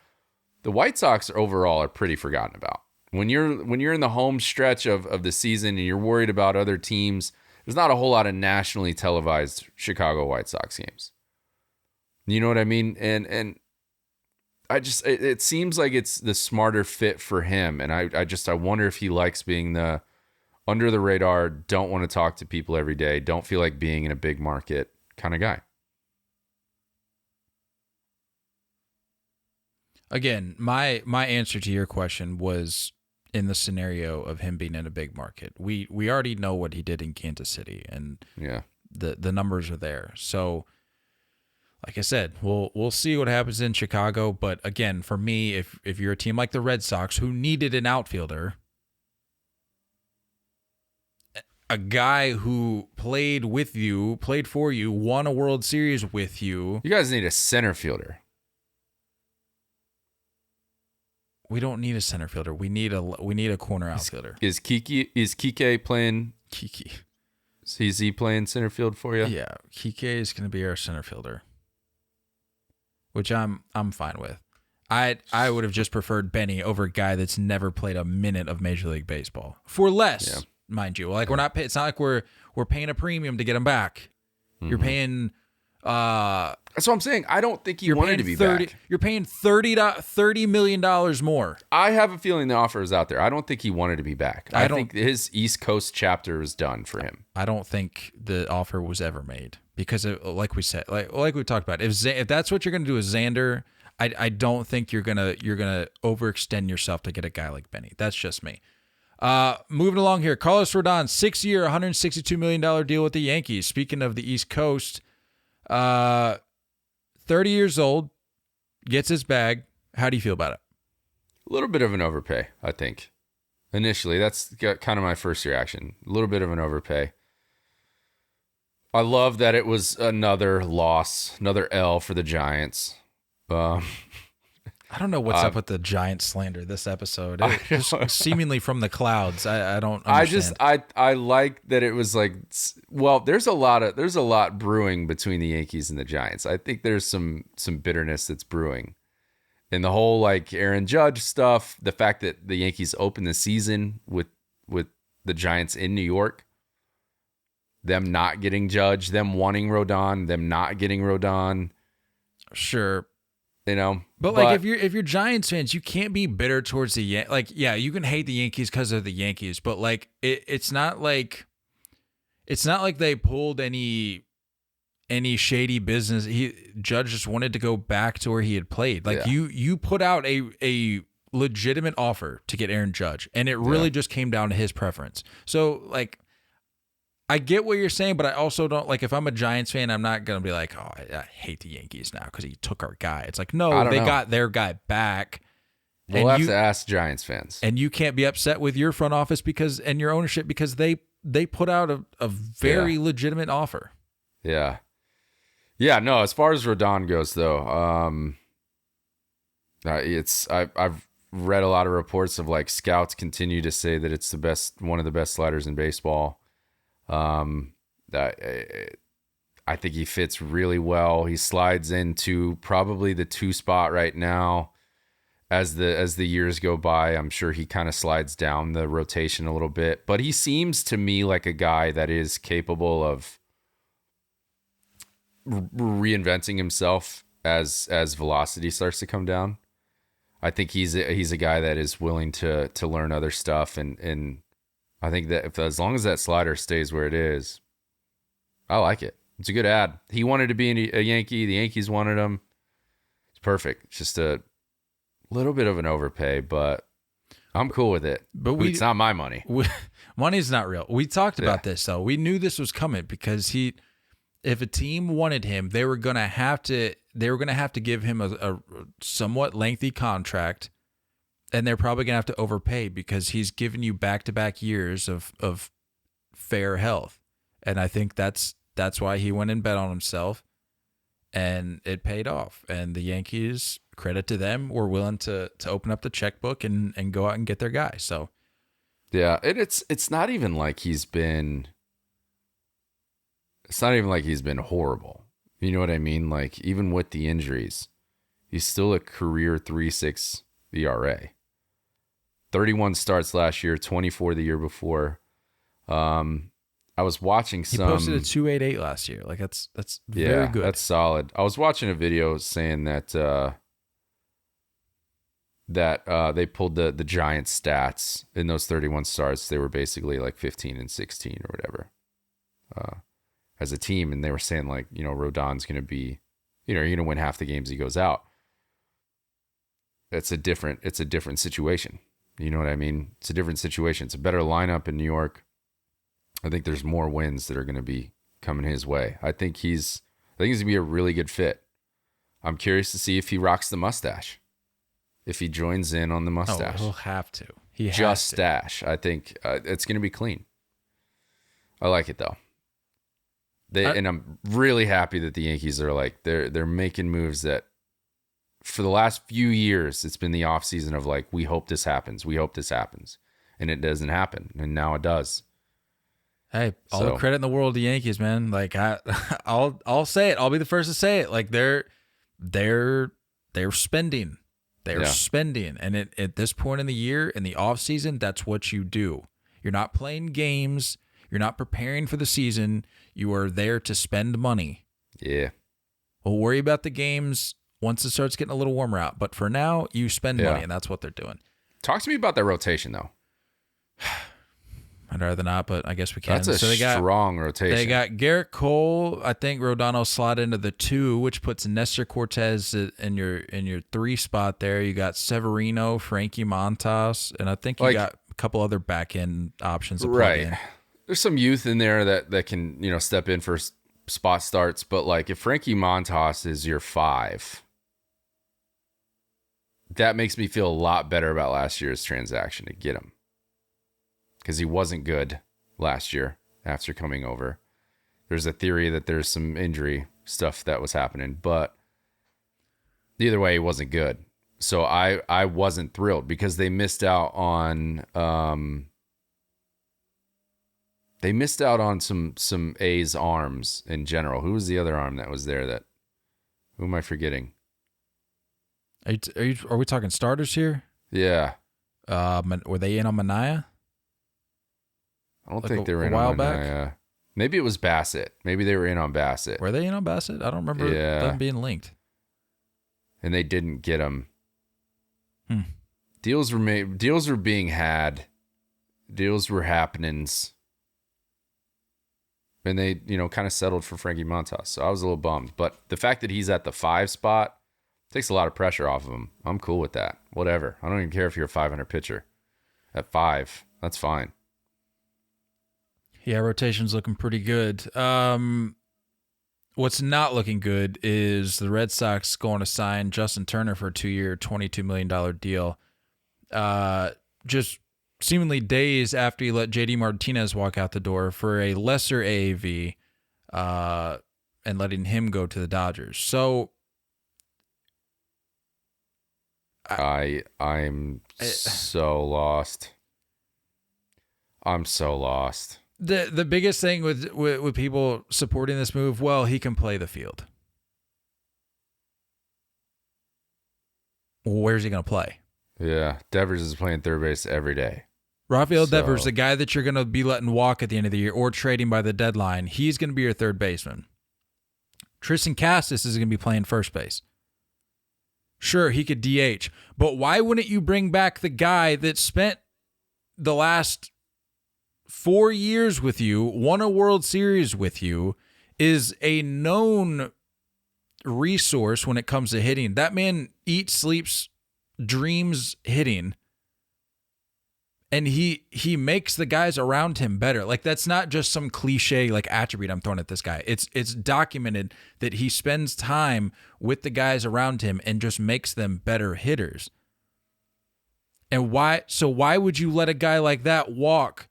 the White Sox overall are pretty forgotten about. When you're in the home stretch of the season and you're worried about other teams, there's not a whole lot of nationally televised Chicago White Sox games. You know what I mean? And it seems like it's the smarter fit for him. And I wonder if he likes being the under the radar, don't want to talk to people every day, don't feel like being in a big market kind of guy. Again, my answer to your question was in the scenario of him being in a big market. We already know what he did in Kansas City, and the numbers are there. So, like I said, we'll see what happens in Chicago. But again, for me, if you're a team like the Red Sox who needed an outfielder, a guy who played for you, won a World Series with you. You guys need a center fielder. We don't need a center fielder. We need a corner outfielder. Is Kike playing? Is he playing center field for you? Yeah, Kike is going to be our center fielder, which I'm fine with. I would have just preferred Benny over a guy that's never played a minute of Major League Baseball for less, mind you. Like we're not paying. It's not like we're paying a premium to get him back. Mm-hmm. You're paying. That's what I'm saying. I don't think he wanted to be back. You're paying $30 million more. I have a feeling the offer is out there. I don't think he wanted to be back. I think his East Coast chapter is done for him. I don't think the offer was ever made because, like we said, like we talked about, if that's what you're going to do with Xander, I don't think you're gonna overextend yourself to get a guy like Benny. That's just me. Moving along here, Carlos Rodon, 6-year, $162 million deal with the Yankees. Speaking of the East Coast. 30 years old, gets his bag. How do you feel about it? A little bit of an overpay, I think. Initially, that's kind of my first reaction. A little bit of an overpay. I love that it was another loss, another L for the Giants. I I don't know what's up with the Giants slander this episode. Just seemingly from the clouds. I don't understand. I like that it was like, well, there's a lot brewing between the Yankees and the Giants. I think there's some bitterness that's brewing. And the whole like Aaron Judge stuff, the fact that the Yankees opened the season with the Giants in New York, them not getting Judge, them wanting Rodon, them not getting Rodon. Sure. You know, but like if you're Giants fans, you can't be bitter towards the you can hate the Yankees because of the Yankees, but like it's not like they pulled any shady business. Judge just wanted to go back to where he had played. Like you put out a legitimate offer to get Aaron Judge, and it really just came down to his preference. So like, I get what you're saying, but I also don't like, if I'm a Giants fan, I'm not going to be like, oh, I hate the Yankees now because he took our guy. It's like, no, they got their guy back. We'll have to ask Giants fans. And you can't be upset with your front office and your ownership because they put out a very legitimate offer. Yeah. Yeah, no, as far as Rodon goes though, I've read a lot of reports of like scouts continue to say that it's one of the best sliders in baseball. I think he fits really well. He slides into probably the 2 spot right now. As the years go by, I'm sure he kind of slides down the rotation a little bit, but he seems to me like a guy that is capable of reinventing himself as velocity starts to come down. I think he's a guy that is willing to learn other stuff, and I think that as long as that slider stays where it is, I like it. It's a good ad. He wanted to be a Yankee. The Yankees wanted him. It's perfect. It's just a little bit of an overpay, but I'm cool with it. But it's not my money. Money's not real. We talked about this, though. We knew this was coming because if a team wanted him, they were gonna have to give him a somewhat lengthy contract. And they're probably going to have to overpay because he's given you back-to-back years of fair health. And I think that's why he went and bet on himself, and it paid off. And the Yankees, credit to them, were willing to open up the checkbook and go out and get their guy. So, yeah, it's not even like he's been horrible. You know what I mean? Like, even with the injuries, he's still a career 3.6 ERA. 31 starts last year, 24 the year before. I was watching He posted a 2.88 last year. Like that's very good. That's solid. I was watching a video saying that they pulled the Giants stats in those 31 starts. They were basically like 15 and 16 or whatever as a team, and they were saying like, you know, Rodon's going to be, you know, you're going to win half the games he goes out. It's a different situation. You know what I mean? It's a different situation. It's a better lineup in New York. I think there's more wins that are going to be coming his way. I think he's going to be a really good fit. I'm curious to see if he rocks the mustache. If he joins in on the mustache. Oh, he'll have to. Stash. I think it's going to be clean. I like it though. And I'm really happy that the Yankees are like they're making moves that, for the last few years, it's been the offseason of like, we hope this happens. And it doesn't happen. And now it does. Hey, all the credit in the world to the Yankees, man. Like I'll say it. I'll be the first to say it. Like they're spending. They're spending. And at this point in the year, in the offseason, that's what you do. You're not playing games. You're not preparing for the season. You are there to spend money. Yeah. We'll worry about the games once it starts getting a little warmer out. But for now, you spend money, and that's what they're doing. Talk to me about their rotation, though. I'd rather not, but I guess we can. That's a strong rotation. They got Garrett Cole. I think Rodon will slot into the 2, which puts Nestor Cortez in your 3 spot there. You got Severino, Frankie Montas, and I think you got a couple other back-end options to plug in. There's some youth in there that can, you know, step in for spot starts, but like if Frankie Montas is your 5, that makes me feel a lot better about last year's transaction to get him. Because he wasn't good last year after coming over. There's a theory that there's some injury stuff that was happening, but either way, he wasn't good. So I wasn't thrilled because they missed out on some A's arms in general. Who was the other arm that was there? Who am I forgetting? Are we talking starters here? Yeah. Were they in on Manaea? I don't think they were in on Manaea. Maybe it was Bassett. Maybe they were in on Bassett. Were they in on Bassett? I don't remember them being linked. And they didn't get him. Deals were made. Deals were being had. Deals were happenings. And they, kind of settled for Frankie Montas. So I was a little bummed. But the fact that he's at the 5 spot takes a lot of pressure off of him. I'm cool with that. Whatever. I don't even care if you're a 500 pitcher. At 5, that's fine. Yeah, rotation's looking pretty good. What's not looking good is the Red Sox going to sign Justin Turner for a 2-year, $22 million deal. Just seemingly days after you let JD Martinez walk out the door for a lesser AAV and letting him go to the Dodgers. So I'm so lost. I'm so lost. The biggest thing with people supporting this move, well, he can play the field. Well, where's he going to play? Yeah, Devers is playing third base every day. Rafael Devers, the guy that you're going to be letting walk at the end of the year or trading by the deadline, he's going to be your third baseman. Tristan Cassis is going to be playing first base. Sure, he could DH, but why wouldn't you bring back the guy that spent the last 4 years with you, won a World Series with you, is a known resource when it comes to hitting? That man eats, sleeps, dreams hitting. And he makes the guys around him better. Like, that's not just some cliche attribute I'm throwing at this guy. It's documented that he spends time with the guys around him and just makes them better hitters. And why would you let a guy like that walk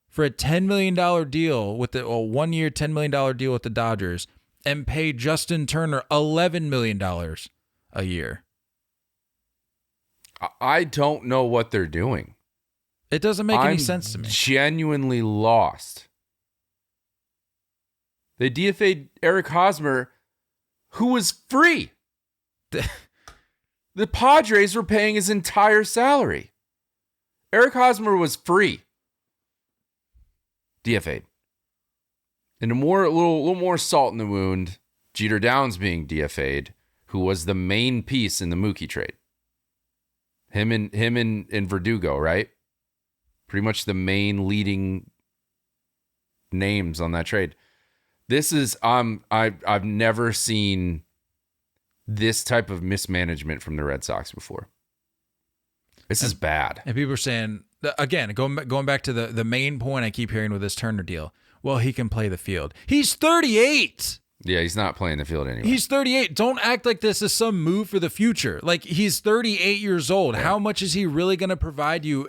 for a $10 million deal with the 1 year $10 million deal with the Dodgers and pay Justin Turner $11 million a year? I don't know what they're doing. It doesn't make any sense to me. Genuinely lost. They DFA'd Eric Hosmer, who was free. The Padres were paying his entire salary. Eric Hosmer was free. DFA'd. And a little more salt in the wound, Jeter Downs being DFA'd, who was the main piece in the Mookie trade. Him and Verdugo, right? Pretty much the main leading names on that trade. This is I've never seen this type of mismanagement from the Red Sox before. This is bad. And people are saying, again, going back to the main point I keep hearing with this Turner deal, well, he can play the field. He's 38. Yeah, he's not playing the field anyway. He's 38. Don't act like this is some move for the future. Like, he's 38 years old. Yeah. How much is he really going to provide you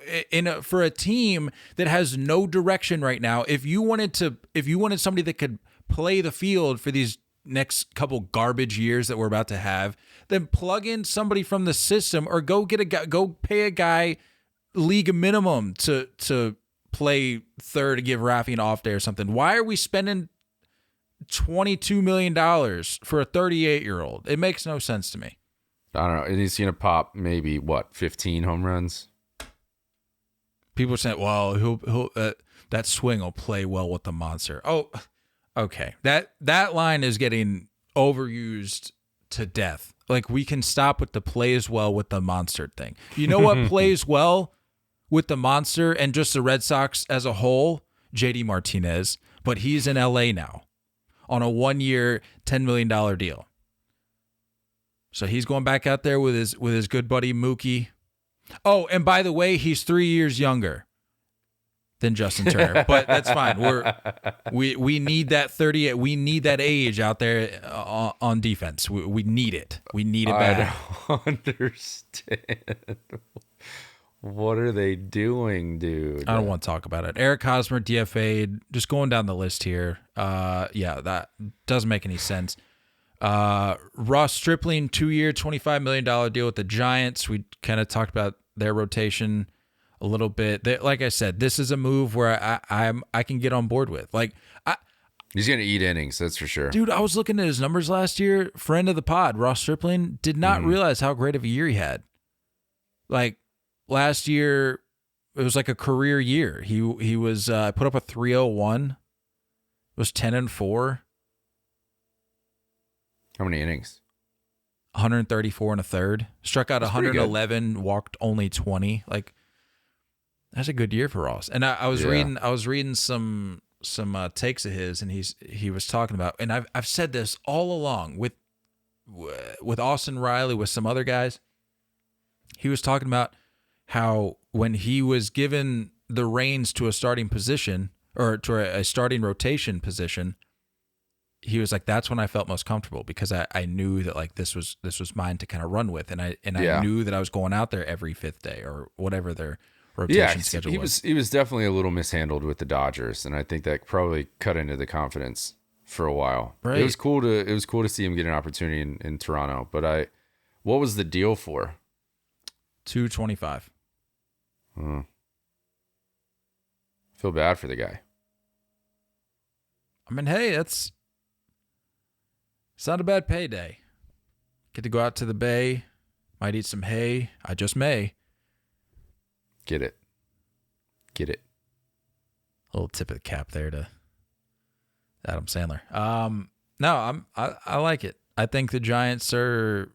for a team that has no direction right now? If you wanted somebody that could play the field for these next couple garbage years that we're about to have, then plug in somebody from the system or go pay a guy league minimum to play third to give Rafi an off day or something. Why are we spending $22 million for a 38-year-old? It makes no sense to me. I don't know. And he's going to pop maybe 15 home runs. People are saying, well, he'll that swing will play well with the monster. Oh, okay. That line is getting overused to death. Like, we can stop with the plays well with the monster thing. You know what plays well with the monster and just the Red Sox as a whole? JD Martinez. But he's in LA now on a 1 year, $10 million deal. So he's going back out there with his good buddy Mookie. Oh, and by the way, he's 3 years younger than Justin Turner, but that's fine. We need that 38. We need that age out there on defense. We need it. We need it bad. I don't understand. What are they doing, dude? I don't want to talk about it. Eric Hosmer, DFA'd. Just going down the list here. Yeah, that doesn't make any sense. Ross Stripling, 2-year, $25 million deal with the Giants. We kind of talked about their rotation a little bit. Like I said, this is a move where I can get on board with. He's going to eat innings, that's for sure. Dude, I was looking at his numbers last year. Friend of the pod, Ross Stripling, did not realize how great of a year he had. Like last year, it was like a career year. He was put up a 301, was 10-4. How many innings? 134 and a third. Struck out 111, walked only 20. Like that's a good year for Ross. And I was reading some takes of his, and he was talking about, and I've said this all along with Austin Riley, with some other guys. He was talking about how when he was given the reins to a starting position or to a starting rotation position, he was like, that's when I felt most comfortable, because I knew that like this was mine to kind of run with, and I knew that I was going out there every fifth day or whatever their rotation schedule was. He was definitely a little mishandled with the Dodgers, and I think that probably cut into the confidence for a while. Right. It was cool to see him get an opportunity in Toronto, but what was the deal for? $225. Feel bad for the guy. I mean, hey, it's not a bad payday. Get to go out to the bay, might eat some hay. I just may. Get it. A little tip of the cap there to Adam Sandler. No, I like it. I think the Giants they're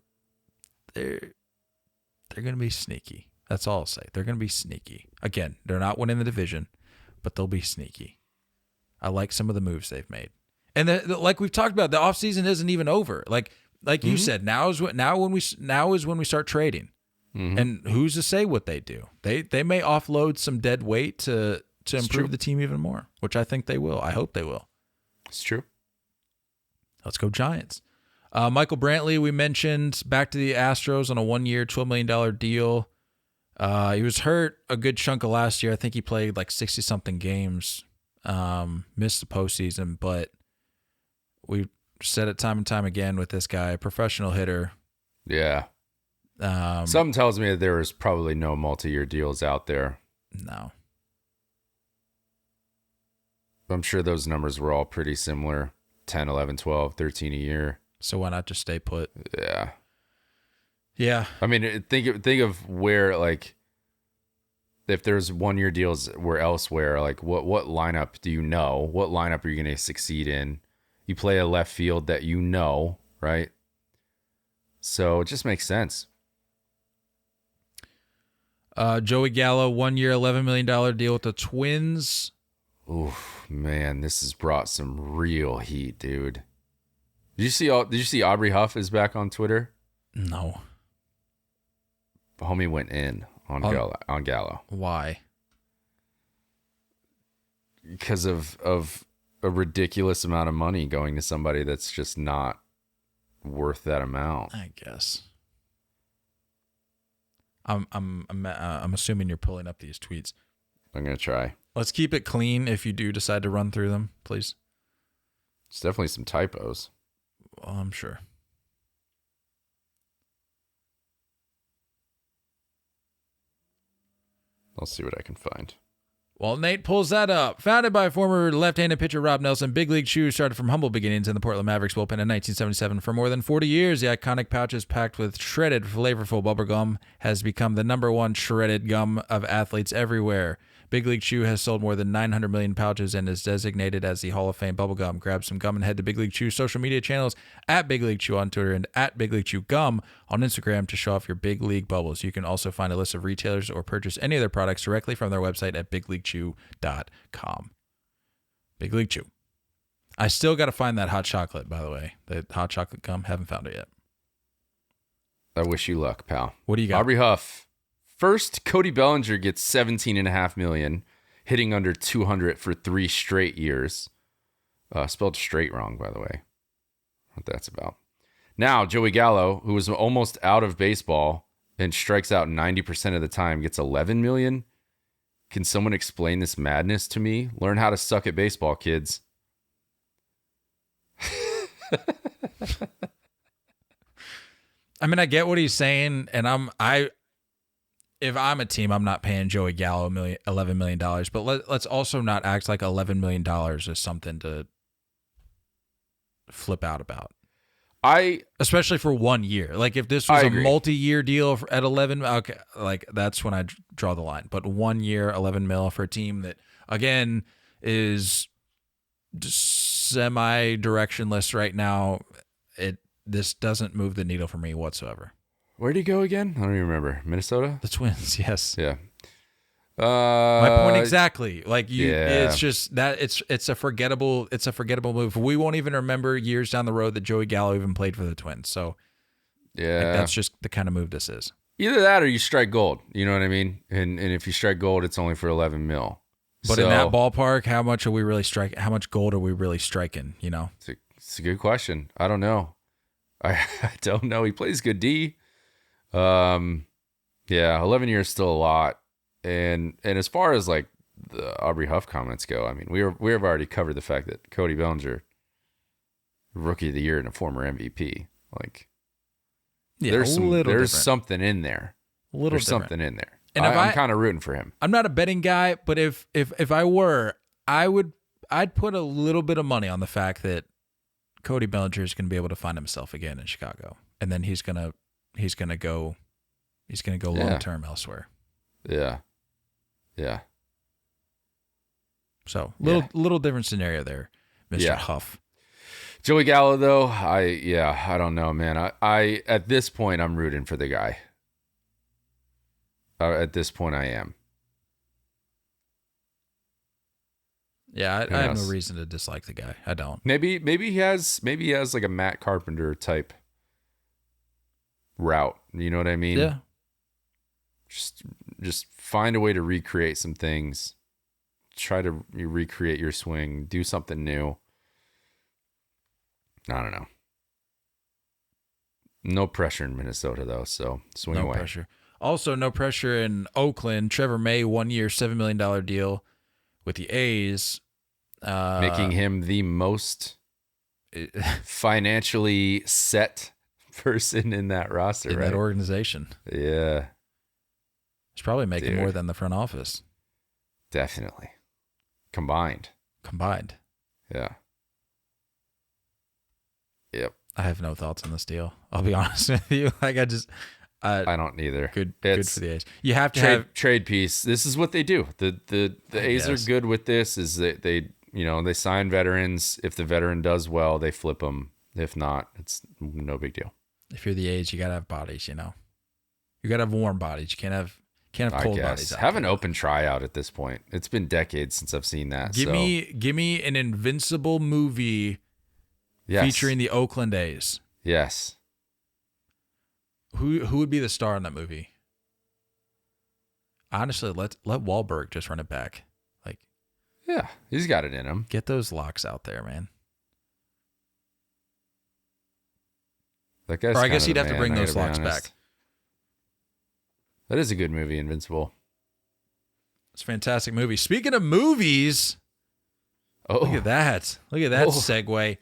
going to be sneaky. That's all I'll say. They're going to be sneaky. Again, they're not winning the division, but they'll be sneaky. I like some of the moves they've made. And like we've talked about, the offseason isn't even over. Like you said, now is when we start trading. Mm-hmm. And who's to say what they do? They may offload some dead weight to improve the team even more, which I think they will. I hope they will. It's true. Let's go Giants. Michael Brantley, we mentioned, back to the Astros on a 1-year, $12 million deal. He was hurt a good chunk of last year. I think he played like 60-something games, missed the postseason, but we said it time and time again with this guy, a professional hitter. Yeah. Something tells me that there was probably no multi-year deals out there. No. I'm sure those numbers were all pretty similar. 10, 11, 12, 13 a year. So why not just stay put? Yeah. Yeah. I mean, think of where, like, if there's 1-year deals where elsewhere, like what lineup do you know? What lineup are you going to succeed in? You play a left field that you know, right? So it just makes sense. Joey Gallo, 1-year, $11 million deal with the Twins. Oof, man, this has brought some real heat, dude. Did you see Aubrey Huff is back on Twitter? No. The homie went in on Gallo. Why? Because of a ridiculous amount of money going to somebody that's just not worth that amount. I guess. I'm assuming you're pulling up these tweets. I'm gonna try. Let's keep it clean if you do decide to run through them, please. It's definitely some typos. Well, I'm sure. I'll see what I can find. While Nate pulls that up, founded by former left-handed pitcher Rob Nelson, Big League Chew started from humble beginnings in the Portland Mavericks bullpen in 1977. For more than 40 years, the iconic pouches packed with shredded, flavorful bubblegum has become the #1 shredded gum of athletes everywhere. Big League Chew has sold more than 900 million pouches and is designated as the Hall of Fame bubblegum. Grab some gum and head to Big League Chew's social media channels at Big League Chew on Twitter and at Big League Chew Gum on Instagram to show off your Big League bubbles. You can also find a list of retailers or purchase any of their products directly from their website at bigleaguechew.com. Big League Chew. I still got to find that hot chocolate, by the way. The hot chocolate gum. Haven't found it yet. I wish you luck, pal. What do you got? Aubrey Huff. First, Cody Bellinger gets $17.5 million, hitting under 200 for 3 straight years. Spelled straight wrong, by the way. What that's about. Now, Joey Gallo, who was almost out of baseball and strikes out 90% of the time, gets $11 million. Can someone explain this madness to me? Learn how to suck at baseball, kids. I mean, I get what he's saying, and if I'm a team, I'm not paying Joey Gallo $11 million. But let's also not act like $11 million is something to flip out about. Especially for 1 year. Like if this was a multi-year deal at 11, okay, like that's when I draw the line. But 1 year, 11 mil for a team that again is semi-directionless right now. This doesn't move the needle for me whatsoever. Where'd he go again? I don't even remember. Minnesota? The Twins, yes. Yeah. My point exactly. Like it's just that it's a forgettable move. We won't even remember years down the road that Joey Gallo even played for the Twins. So yeah, that's just the kind of move this is. Either that or you strike gold. You know what I mean? And if you strike gold, it's only for 11 mil. But in that ballpark, how much are we really striking? How much gold are we really striking? You know, it's a good question. I don't know. I don't know. He plays good D. Yeah, 11 years still a lot. And as far as like the Aubrey Huff comments go, I mean, we have already covered the fact that Cody Bellinger, rookie of the year and a former MVP. Like, yeah, there's something in there. There's something in there. And I'm kind of rooting for him. I'm not a betting guy, but if I were, I'd put a little bit of money on the fact that Cody Bellinger is going to be able to find himself again in Chicago, and then he's gonna go long term elsewhere. Yeah. Yeah. So little different scenario there, Mr. Huff. Joey Gallo, though, I don't know, man. I at this point I'm rooting for the guy. At this point, I am. Yeah, I have no reason to dislike the guy. I don't. Maybe he has like a Matt Carpenter type route. You know what I mean? Yeah. Just find a way to recreate some things. Try to recreate your swing. Do something new. I don't know. No pressure in Minnesota though, so swing away. No pressure. Also, no pressure in Oakland. Trevor May, 1 year, $7 million deal with the A's. Making him the most financially set person in that roster, in right? that organization. Yeah. He's probably making more than the front office. Definitely. Combined. Yeah. Yep. I have no thoughts on this deal. I'll be honest with you. Like I don't either. Good for the A's. You have to have trade piece. This is what they do. The A's are good with this. Is that they sign veterans. If the veteran does well, they flip them. If not, it's no big deal. If you're the A's, you gotta have bodies. You know, you gotta have warm bodies. You can't have cold bodies. Have an open tryout at this point. It's been decades since I've seen that. Give me an Invincible movie featuring the Oakland A's. Yes. Who would be the star in that movie? Honestly, let Wahlberg just run it back. Like, yeah, he's got it in him. Get those locks out there, man. That guy's or I guess he'd have to bring those locks back. That is a good movie, Invincible. It's a fantastic movie. Speaking of movies, look at that segue.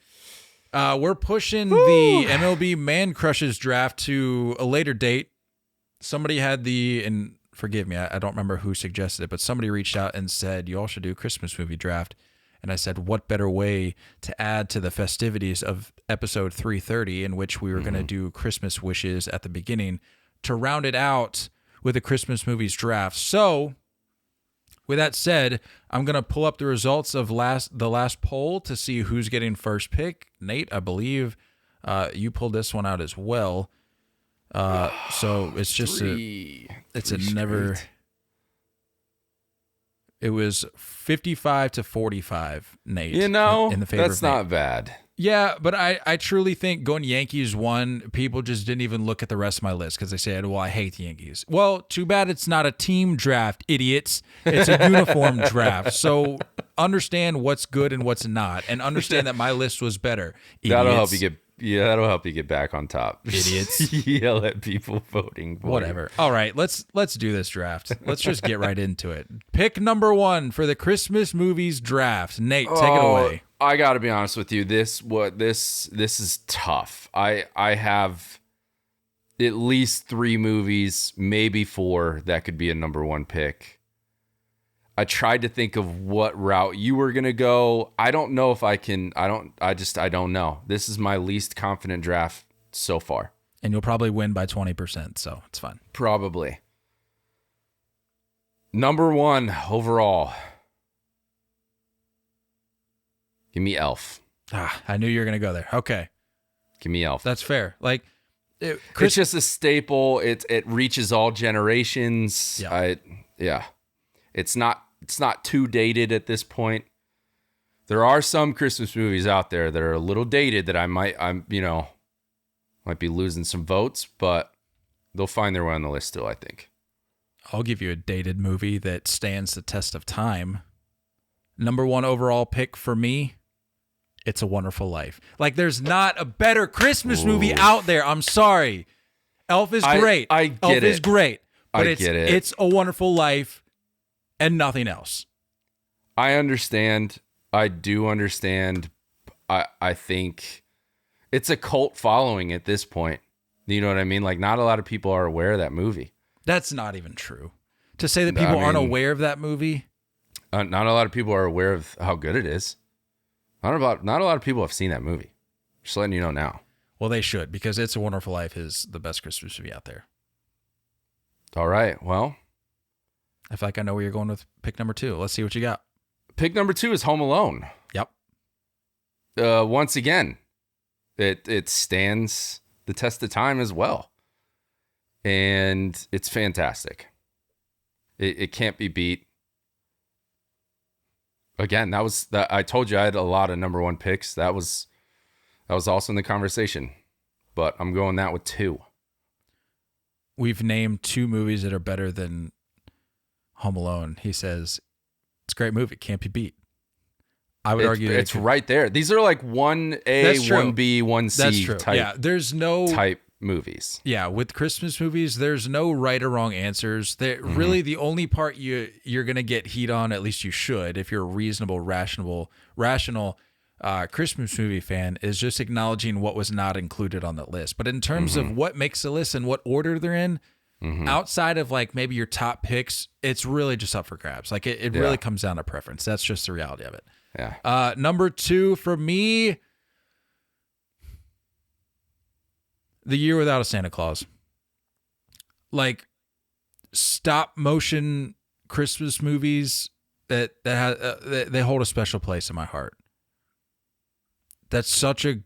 We're pushing the MLB Man Crushes draft to a later date. Somebody had and forgive me, I don't remember who suggested it, but somebody reached out and said, you all should do a Christmas movie draft. And I said, what better way to add to the festivities of episode 330, in which we were going to do Christmas wishes at the beginning, to round it out with a Christmas movies draft. So with that said, I'm going to pull up the results of the last poll to see who's getting first pick. Nate, I believe you pulled this one out as well. So it's just it was 55 to 45, Nate. You know, in the favor that's of Nate. not bad. Yeah, but I truly think going Yankees won, people just didn't even look at the rest of my list because they said, well, I hate the Yankees. Well, too bad it's not a team draft, idiots. It's a uniform draft. So understand what's good and what's not, and understand that my list was better, idiots. help you get back on top. Idiots. Yell at people voting. Whatever. All right, let's do this draft. Let's just get right into it. Pick number 1 for the Christmas movies draft. Nate, take it away. I got to be honest with you. This is tough. I have at least 3 movies, maybe 4 that could be a number 1 pick. I tried to think of what route you were going to go. I don't know if I can. I don't know. This is my least confident draft so far. And you'll probably win by 20%, so it's fine. Probably. Number 1 overall. Give me Elf. I knew you were going to go there. Okay. Give me Elf. That's fair. Like, it's just a staple. It reaches all generations. Yeah. It's not too dated at this point. There are some Christmas movies out there that are a little dated that might be losing some votes, but they'll find their way on the list still, I think. I'll give you a dated movie that stands the test of time. Number 1 overall pick for me, It's a Wonderful Life. Like, there's not a better Christmas movie out there. I'm sorry. Elf is great. I get Elf it. is great. But It's a Wonderful Life and nothing else. I understand. I do understand. I think it's a cult following at this point. You know what I mean? Like, not a lot of people are aware of that movie. That's not even true. To say that people aren't aware of that movie? Not a lot of people are aware of how good it is. Not a lot of people have seen that movie. Just letting you know now. Well, they should, because It's a Wonderful Life is the best Christmas movie out there. All right. Well, I feel like I know where you're going with pick number 2. Let's see what you got. Pick number 2 is Home Alone. Yep. Once again, it stands the test of time as well. And it's fantastic. It can't be beat. Again, I told you I had a lot of number 1 picks. That was also in the conversation. But I'm going that with 2. We've named 2 movies that are better than Home Alone. He says, it's a great movie. Can't be beat. I would argue that it's right there. These are like 1A, 1B, 1C type. There's no type movies. Yeah, with Christmas movies, there's no right or wrong answers. Really, the only part you're gonna get heat on, at least you should, if you're a reasonable, rational Christmas movie fan, is just acknowledging what was not included on the list. But in terms of what makes the list and what order they're in, outside of like maybe your top picks, it's really just up for grabs. Like it really comes down to preference. That's just the reality of it. Yeah. Number 2 for me, The Year Without a Santa Claus. Like, stop motion Christmas movies that they hold a special place in my heart. That's such a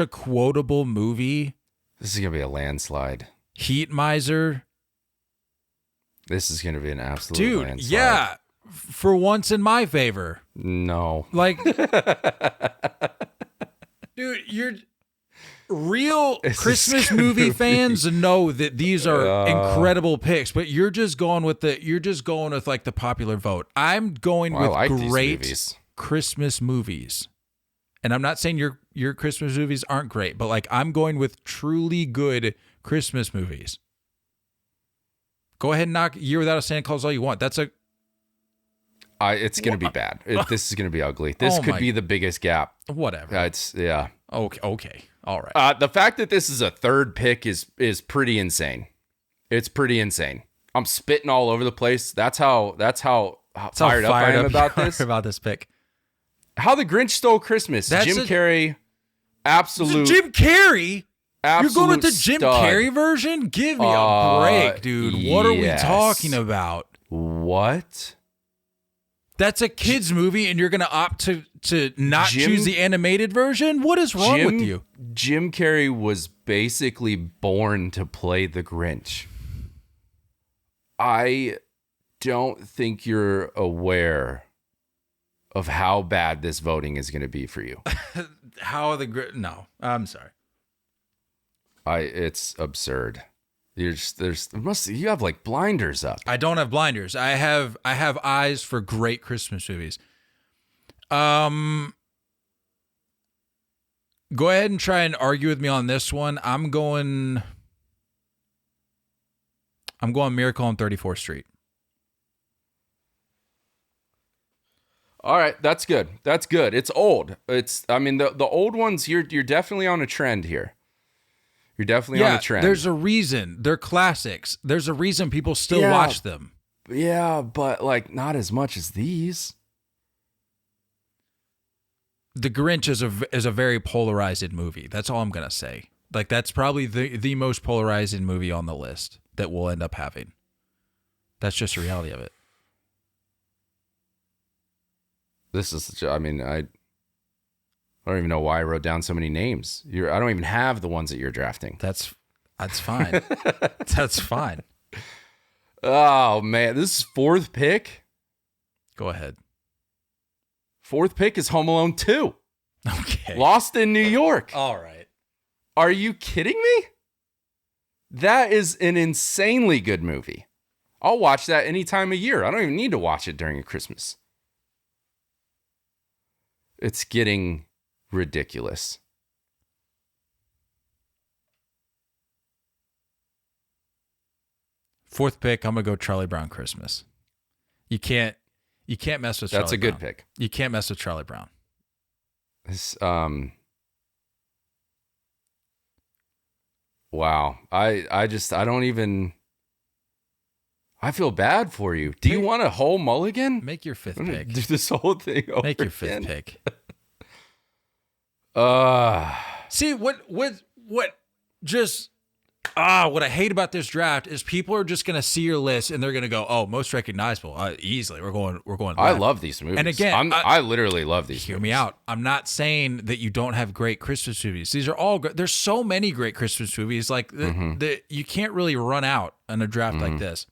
quotable movie. This is going to be a landslide. Heat Miser. This is going to be an absolute landslide. Yeah. For once in my favor. No. Like, dude, you're real Christmas movie fans know that these are incredible picks, but you're just going with like the popular vote. I'm going with great Christmas movies. And I'm not saying your Christmas movies aren't great, but like I'm going with truly good Christmas movies. Go ahead and knock Year Without a Santa Claus all you want. It's going to be bad. This is going to be ugly. This could be the biggest gap. Whatever. Okay. All right. The fact that this is a 3rd pick is pretty insane. It's pretty insane. I'm spitting all over the place. That's how fired up I am about this. About this pick. How the Grinch Stole Christmas. Jim Carrey. Absolute. Jim Carrey? You're going with the Jim stud. Carrey version? Give me a break, dude. What are we talking about? What? That's a kid's movie, and you're going to opt to not choose the animated version? What is wrong with you? Jim Carrey was basically born to play the Grinch. I don't think you're aware of how bad this voting is going to be for you. No, I'm sorry. It's absurd. You have like blinders up. I don't have blinders. I have eyes for great Christmas movies. Go ahead and try and argue with me on this one. I'm going Miracle on 34th Street. All right, that's good. That's good. It's old. I mean, the old ones, you're definitely on a trend here. You're definitely on a trend. There's a reason. They're classics. There's a reason people still watch them. Yeah, but like not as much as these. The Grinch is a very polarizing movie. That's all I'm going to say. Like, that's probably the most polarizing movie on the list that we'll end up having. That's just the reality of it. This is, I mean, I don't even know why I wrote down so many names. I don't even have the ones that you're drafting. That's fine. That's fine. Oh, man. This is fourth pick. Go ahead. Fourth pick is Home Alone 2. Okay. Lost in New York. All right. Are you kidding me? That is an insanely good movie. I'll watch that any time of year. I don't even need to watch it during Christmas. It's getting ridiculous. Fourth pick, I'm going to go Charlie Brown Christmas. You can't mess with Charlie Brown. That's a good pick. You can't mess with Charlie Brown. This, wow. I don't even, I feel bad for you. Do you want a whole mulligan? Make your fifth pick. Do this whole thing over Make your again? fifth pick. See, what I hate about this draft is people are just going to see your list and they're going to go, oh, most recognizable. Easily. We're going left. I love these movies. And again, I literally love these Hear movies. me out. I'm not saying that you don't have great Christmas movies. These are all great. There's so many great Christmas movies. Like you can't really run out in a draft like this.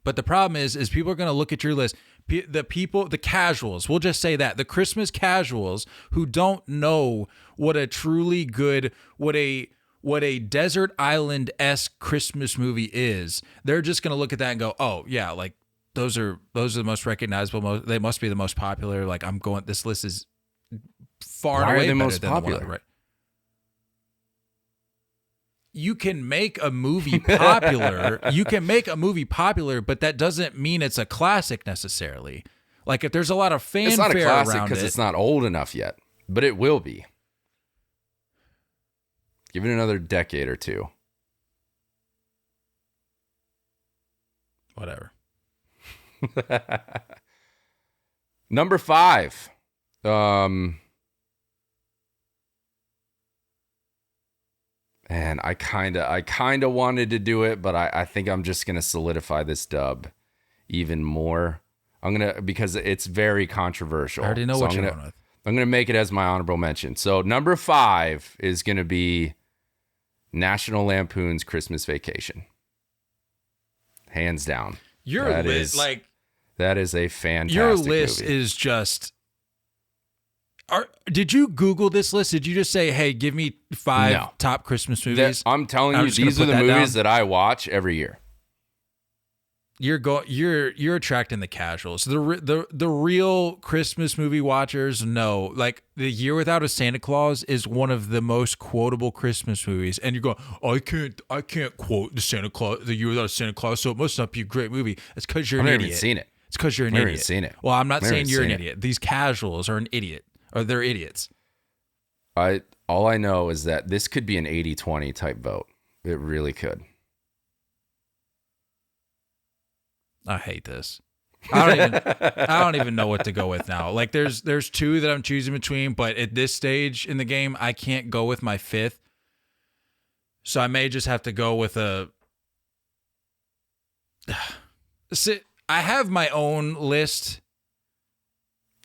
But the problem is people are going to look at your list. The casuals, we'll just say that, the Christmas casuals who don't know what a truly good, what a desert island-esque Christmas movie is, they're just going to look at that and go, oh yeah, like those are the most recognizable. They must be the most popular. Like this list is far and away better than popular. The one, right? You can make a movie popular. But that doesn't mean it's a classic necessarily. Like if there's a lot of fanfare it's not a classic around because it's not old enough yet, but it will be. Give it another decade or two. Whatever. Number 5. And I kind of wanted to do it, but I think I'm just going to solidify this dub even more. Because it's very controversial. I already know what you're going with. I'm going to make it as my honorable mention. So number 5 is going to be National Lampoon's Christmas Vacation. Hands down. That is a fantastic Your list movie. is just... Did you Google this list? Did you just say, hey, give me 5 top Christmas movies? I'm telling you, these are the movies that I watch every year. You're attracting the casuals. The real Christmas movie watchers know, like, The Year Without a Santa Claus is one of the most quotable Christmas movies, and you go, oh, I can't quote The Year Without a Santa Claus, so it must not be a great movie. It's because you're an idiot. I've never even seen it. It's because you're an idiot. I've never seen it. Well, I'm not saying you're an idiot. These casuals are an idiot, or they're idiots. All I know is that this could be an 80-20 type vote. It really could. I hate this. I don't even know what to go with now. Like there's 2 that I'm choosing between, but at this stage in the game, I can't go with my 5th. So I may just have to go with a. I have my own list.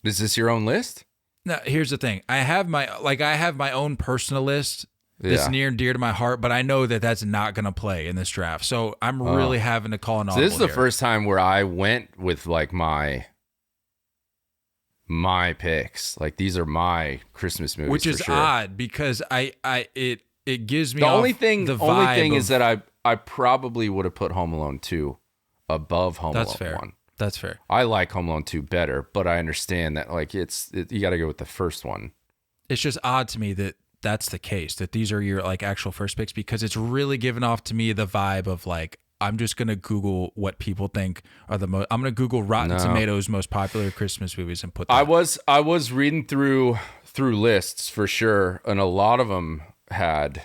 Is this your own list? No, here's the thing. I have my own personal list that's near and dear to my heart, but I know that that's not going to play in this draft. So I'm really having to call an audible. So this is the first time where I went with like my picks. Like these are my Christmas movies, which is odd because it gives me the only thing is that I probably would have put Home Alone 2 above Home Alone 1. That's fair. I like Home Alone 2 better, but I understand that like you got to go with the first one. It's just odd to me that that's the case, that these are your like actual first picks, because it's really given off to me the vibe of like, I'm just going to Google what people think are the most. I'm going to Google Rotten Tomatoes most popular Christmas movies and put that. I was reading through lists for sure, and a lot of them had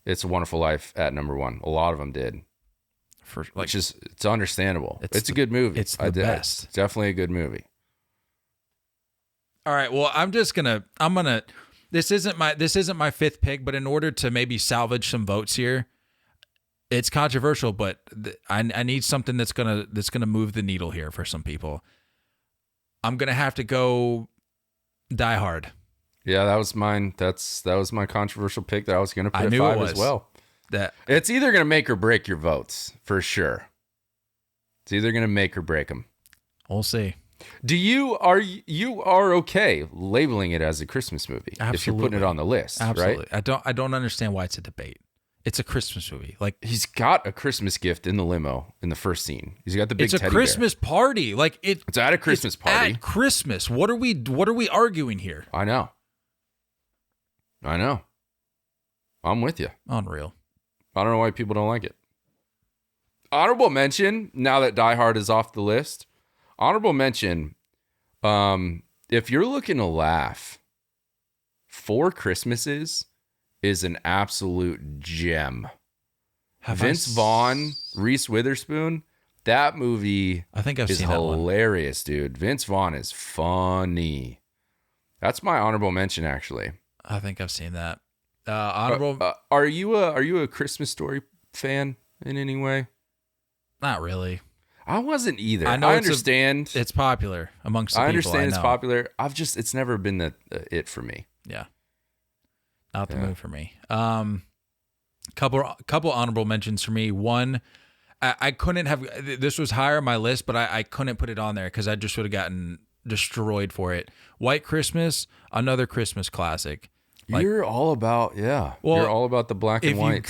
It's a Wonderful Life at number one. A lot of them did. It's understandable. It's a good movie. It's the best. It's definitely a good movie. All right. Well, this isn't my fifth pick, but in order to maybe salvage some votes here, it's controversial, but I need something that's gonna move the needle here for some people. I'm gonna have to go Die Hard. Yeah, that was mine. That was my controversial pick that I was gonna put at 5 as well. It's either gonna make or break your votes for sure. It's either gonna make or break them. We'll see. You are okay labeling it as a Christmas movie? Absolutely. If you're putting it on the list, absolutely. Right? I don't understand why it's a debate. It's a Christmas movie. Like, he's got a Christmas gift in the limo in the first scene. He's got the big teddy bear. It's a Christmas party. Like it's at a Christmas party. At Christmas. What are we arguing here? I know. I'm with you. Unreal. I don't know why people don't like it. Honorable mention, now that Die Hard is off the list. Honorable mention, if you're looking to laugh, Four Christmases is an absolute gem. Vince Vaughn, Reese Witherspoon, that movie I think I've is seen that one. Hilarious, dude. Vince Vaughn is funny. That's my honorable mention, actually. I think I've seen that. Honorable. Are you a Christmas Story fan in any way? Not really. I wasn't either. I know I understand. It's popular amongst the I people. understand it's know. popular. It's never been it for me. Yeah. Not the move for me. Couple honorable mentions for me. One, I couldn't have, this was higher on my list, but I couldn't put it on there because I just would have gotten destroyed for it. White Christmas, another Christmas classic. You're all about, you're all about the black and whites. If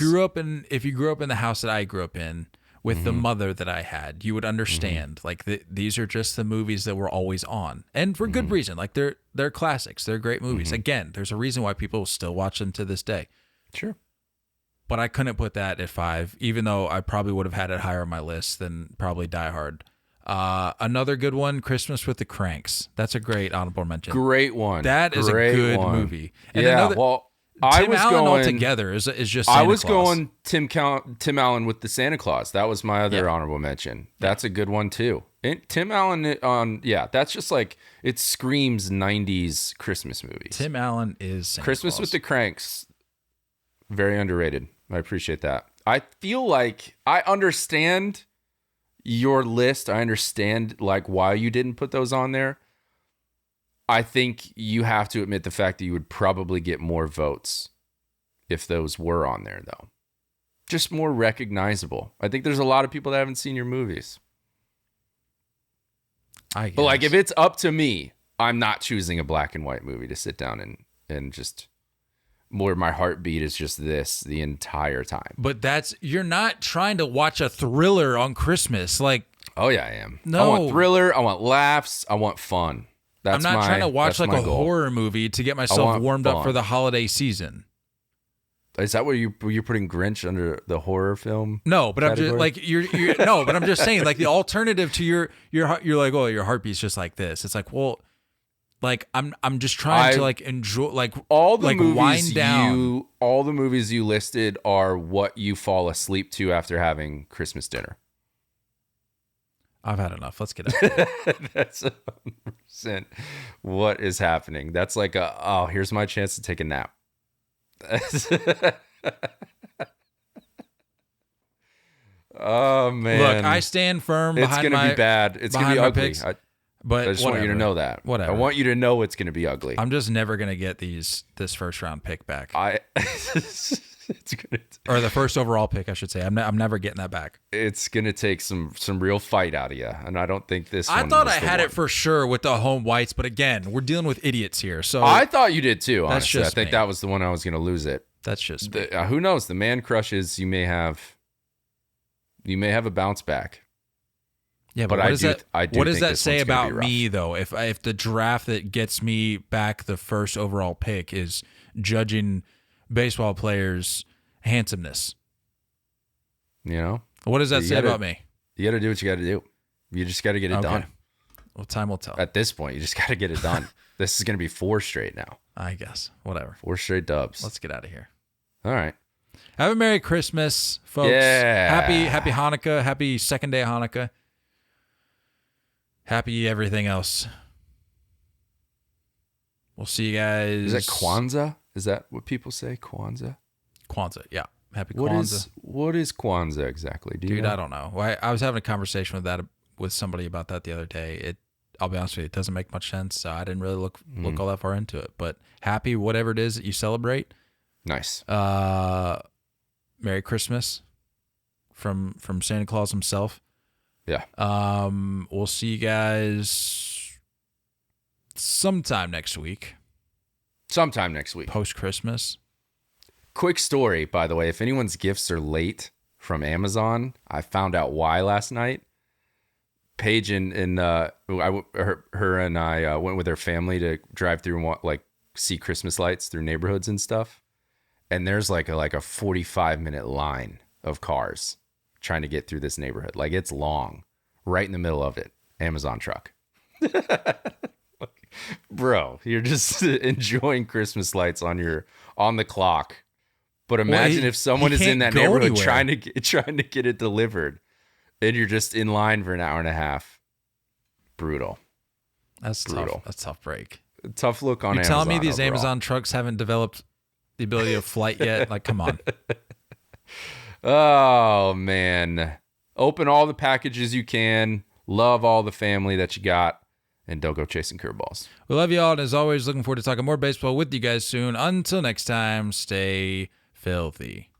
you grew up in the house that I grew up in with the mother that I had, you would understand. Like these are just the movies that were always on, and for good reason. Like they're classics. They're great movies. Again, there's a reason why people still watch them to this day. Sure. But I couldn't put that at 5, even though I probably would have had it higher on my list than probably Die Hard. Another good one, Christmas with the Cranks. That's a great honorable mention. Great one. That is a good movie. And I was Allen going altogether is just Santa I was Claus. going Tim Allen with the Santa Claus. That was my other honorable mention. That's a good one too. And Tim Allen that's just like, it screams 90s Christmas movies. Tim Allen is Santa Christmas Claus. with the Cranks. Very underrated. I appreciate that. I feel like I understand your list. I understand like why you didn't put those on there. I think you have to admit the fact that you would probably get more votes if those were on there, though. Just more recognizable. I think there's a lot of people that haven't seen your movies. I guess. But like, if it's up to me, I'm not choosing a black and white movie to sit down and just where my heartbeat is just this the entire time. But you're not trying to watch a thriller on Christmas. Like, oh yeah, I am. No. I want thriller. I want laughs. I want fun. I'm not trying to watch like a horror movie to get myself warmed up for the holiday season. Is that where you're putting Grinch under the horror film? No, but category? I'm just like you're no, but I'm just saying like the alternative to you're like, oh, your heartbeat's just like this. It's like, well, like I'm just trying to like enjoy like all the like movies wind down. All the movies you listed are what you fall asleep to after having Christmas dinner. I've had enough. Let's get out. That's 100% what is happening. That's like here's my chance to take a nap. Oh man! Look, I stand firm behind It's gonna be bad. It's gonna be ugly. But I just want you to know that. Whatever. I want you to know it's gonna be ugly. I'm just never gonna get this first round pick back. It's gonna or the first overall pick, I should say. I'm never getting that back. It's gonna take some real fight out of you, and I don't think this. I one thought was I the had one. it for sure with the home whites, but again, we're dealing with idiots here. So I thought you did too. That's Honestly, I just think me. that was the one I was gonna lose it. That's just Who knows? The man crushes. You may have a bounce back. Yeah, but I what do does think that this say one's gonna be about rough. me though? If the draft that gets me back the first overall pick is judging baseball players' handsomeness, You know, what does that You say gotta- about me? You got to do what you got to do. You just got to get it done. Well, time will tell. At this point, you just got to get it done. This is going to be 4 straight now. I guess. Whatever. 4 straight dubs. Let's get out of here. All right. Have a Merry Christmas, folks. Yeah. Happy Hanukkah. Happy second day of Hanukkah. Happy everything else. We'll see you guys. Is that Kwanzaa? Is that what people say? Kwanzaa? Kwanzaa, yeah. Happy Kwanzaa. What is Kwanzaa exactly? Do you Dude, know? I don't know. I was having a conversation with somebody about that the other day. I'll be honest with you, it doesn't make much sense. So I didn't really look all that far into it. But happy whatever it is that you celebrate. Nice. Merry Christmas from Santa Claus himself. Yeah. We'll see you guys sometime next week. Sometime next week. Post Christmas. Quick story, by the way. If anyone's gifts are late from Amazon, I found out why last night. Paige her and I went with her family to drive through and see Christmas lights through neighborhoods and stuff. And there's like a 45-minute line of cars trying to get through this neighborhood. Like, it's long. Right in the middle of it. Amazon truck. Bro, you're just enjoying Christmas lights on the clock. But imagine if someone is in that neighborhood trying to get it delivered, and you're just in line for an hour and a half. Brutal. That's brutal. Tough. That's a tough break. Tough look on You're Amazon. telling me these overall. Amazon trucks haven't developed the ability to flight yet? Like, come on. Oh man. Open all the packages you can. Love all the family that you got. And don't go chasing curveballs. We love you all, and as always, looking forward to talking more baseball with you guys soon. Until next time, stay filthy.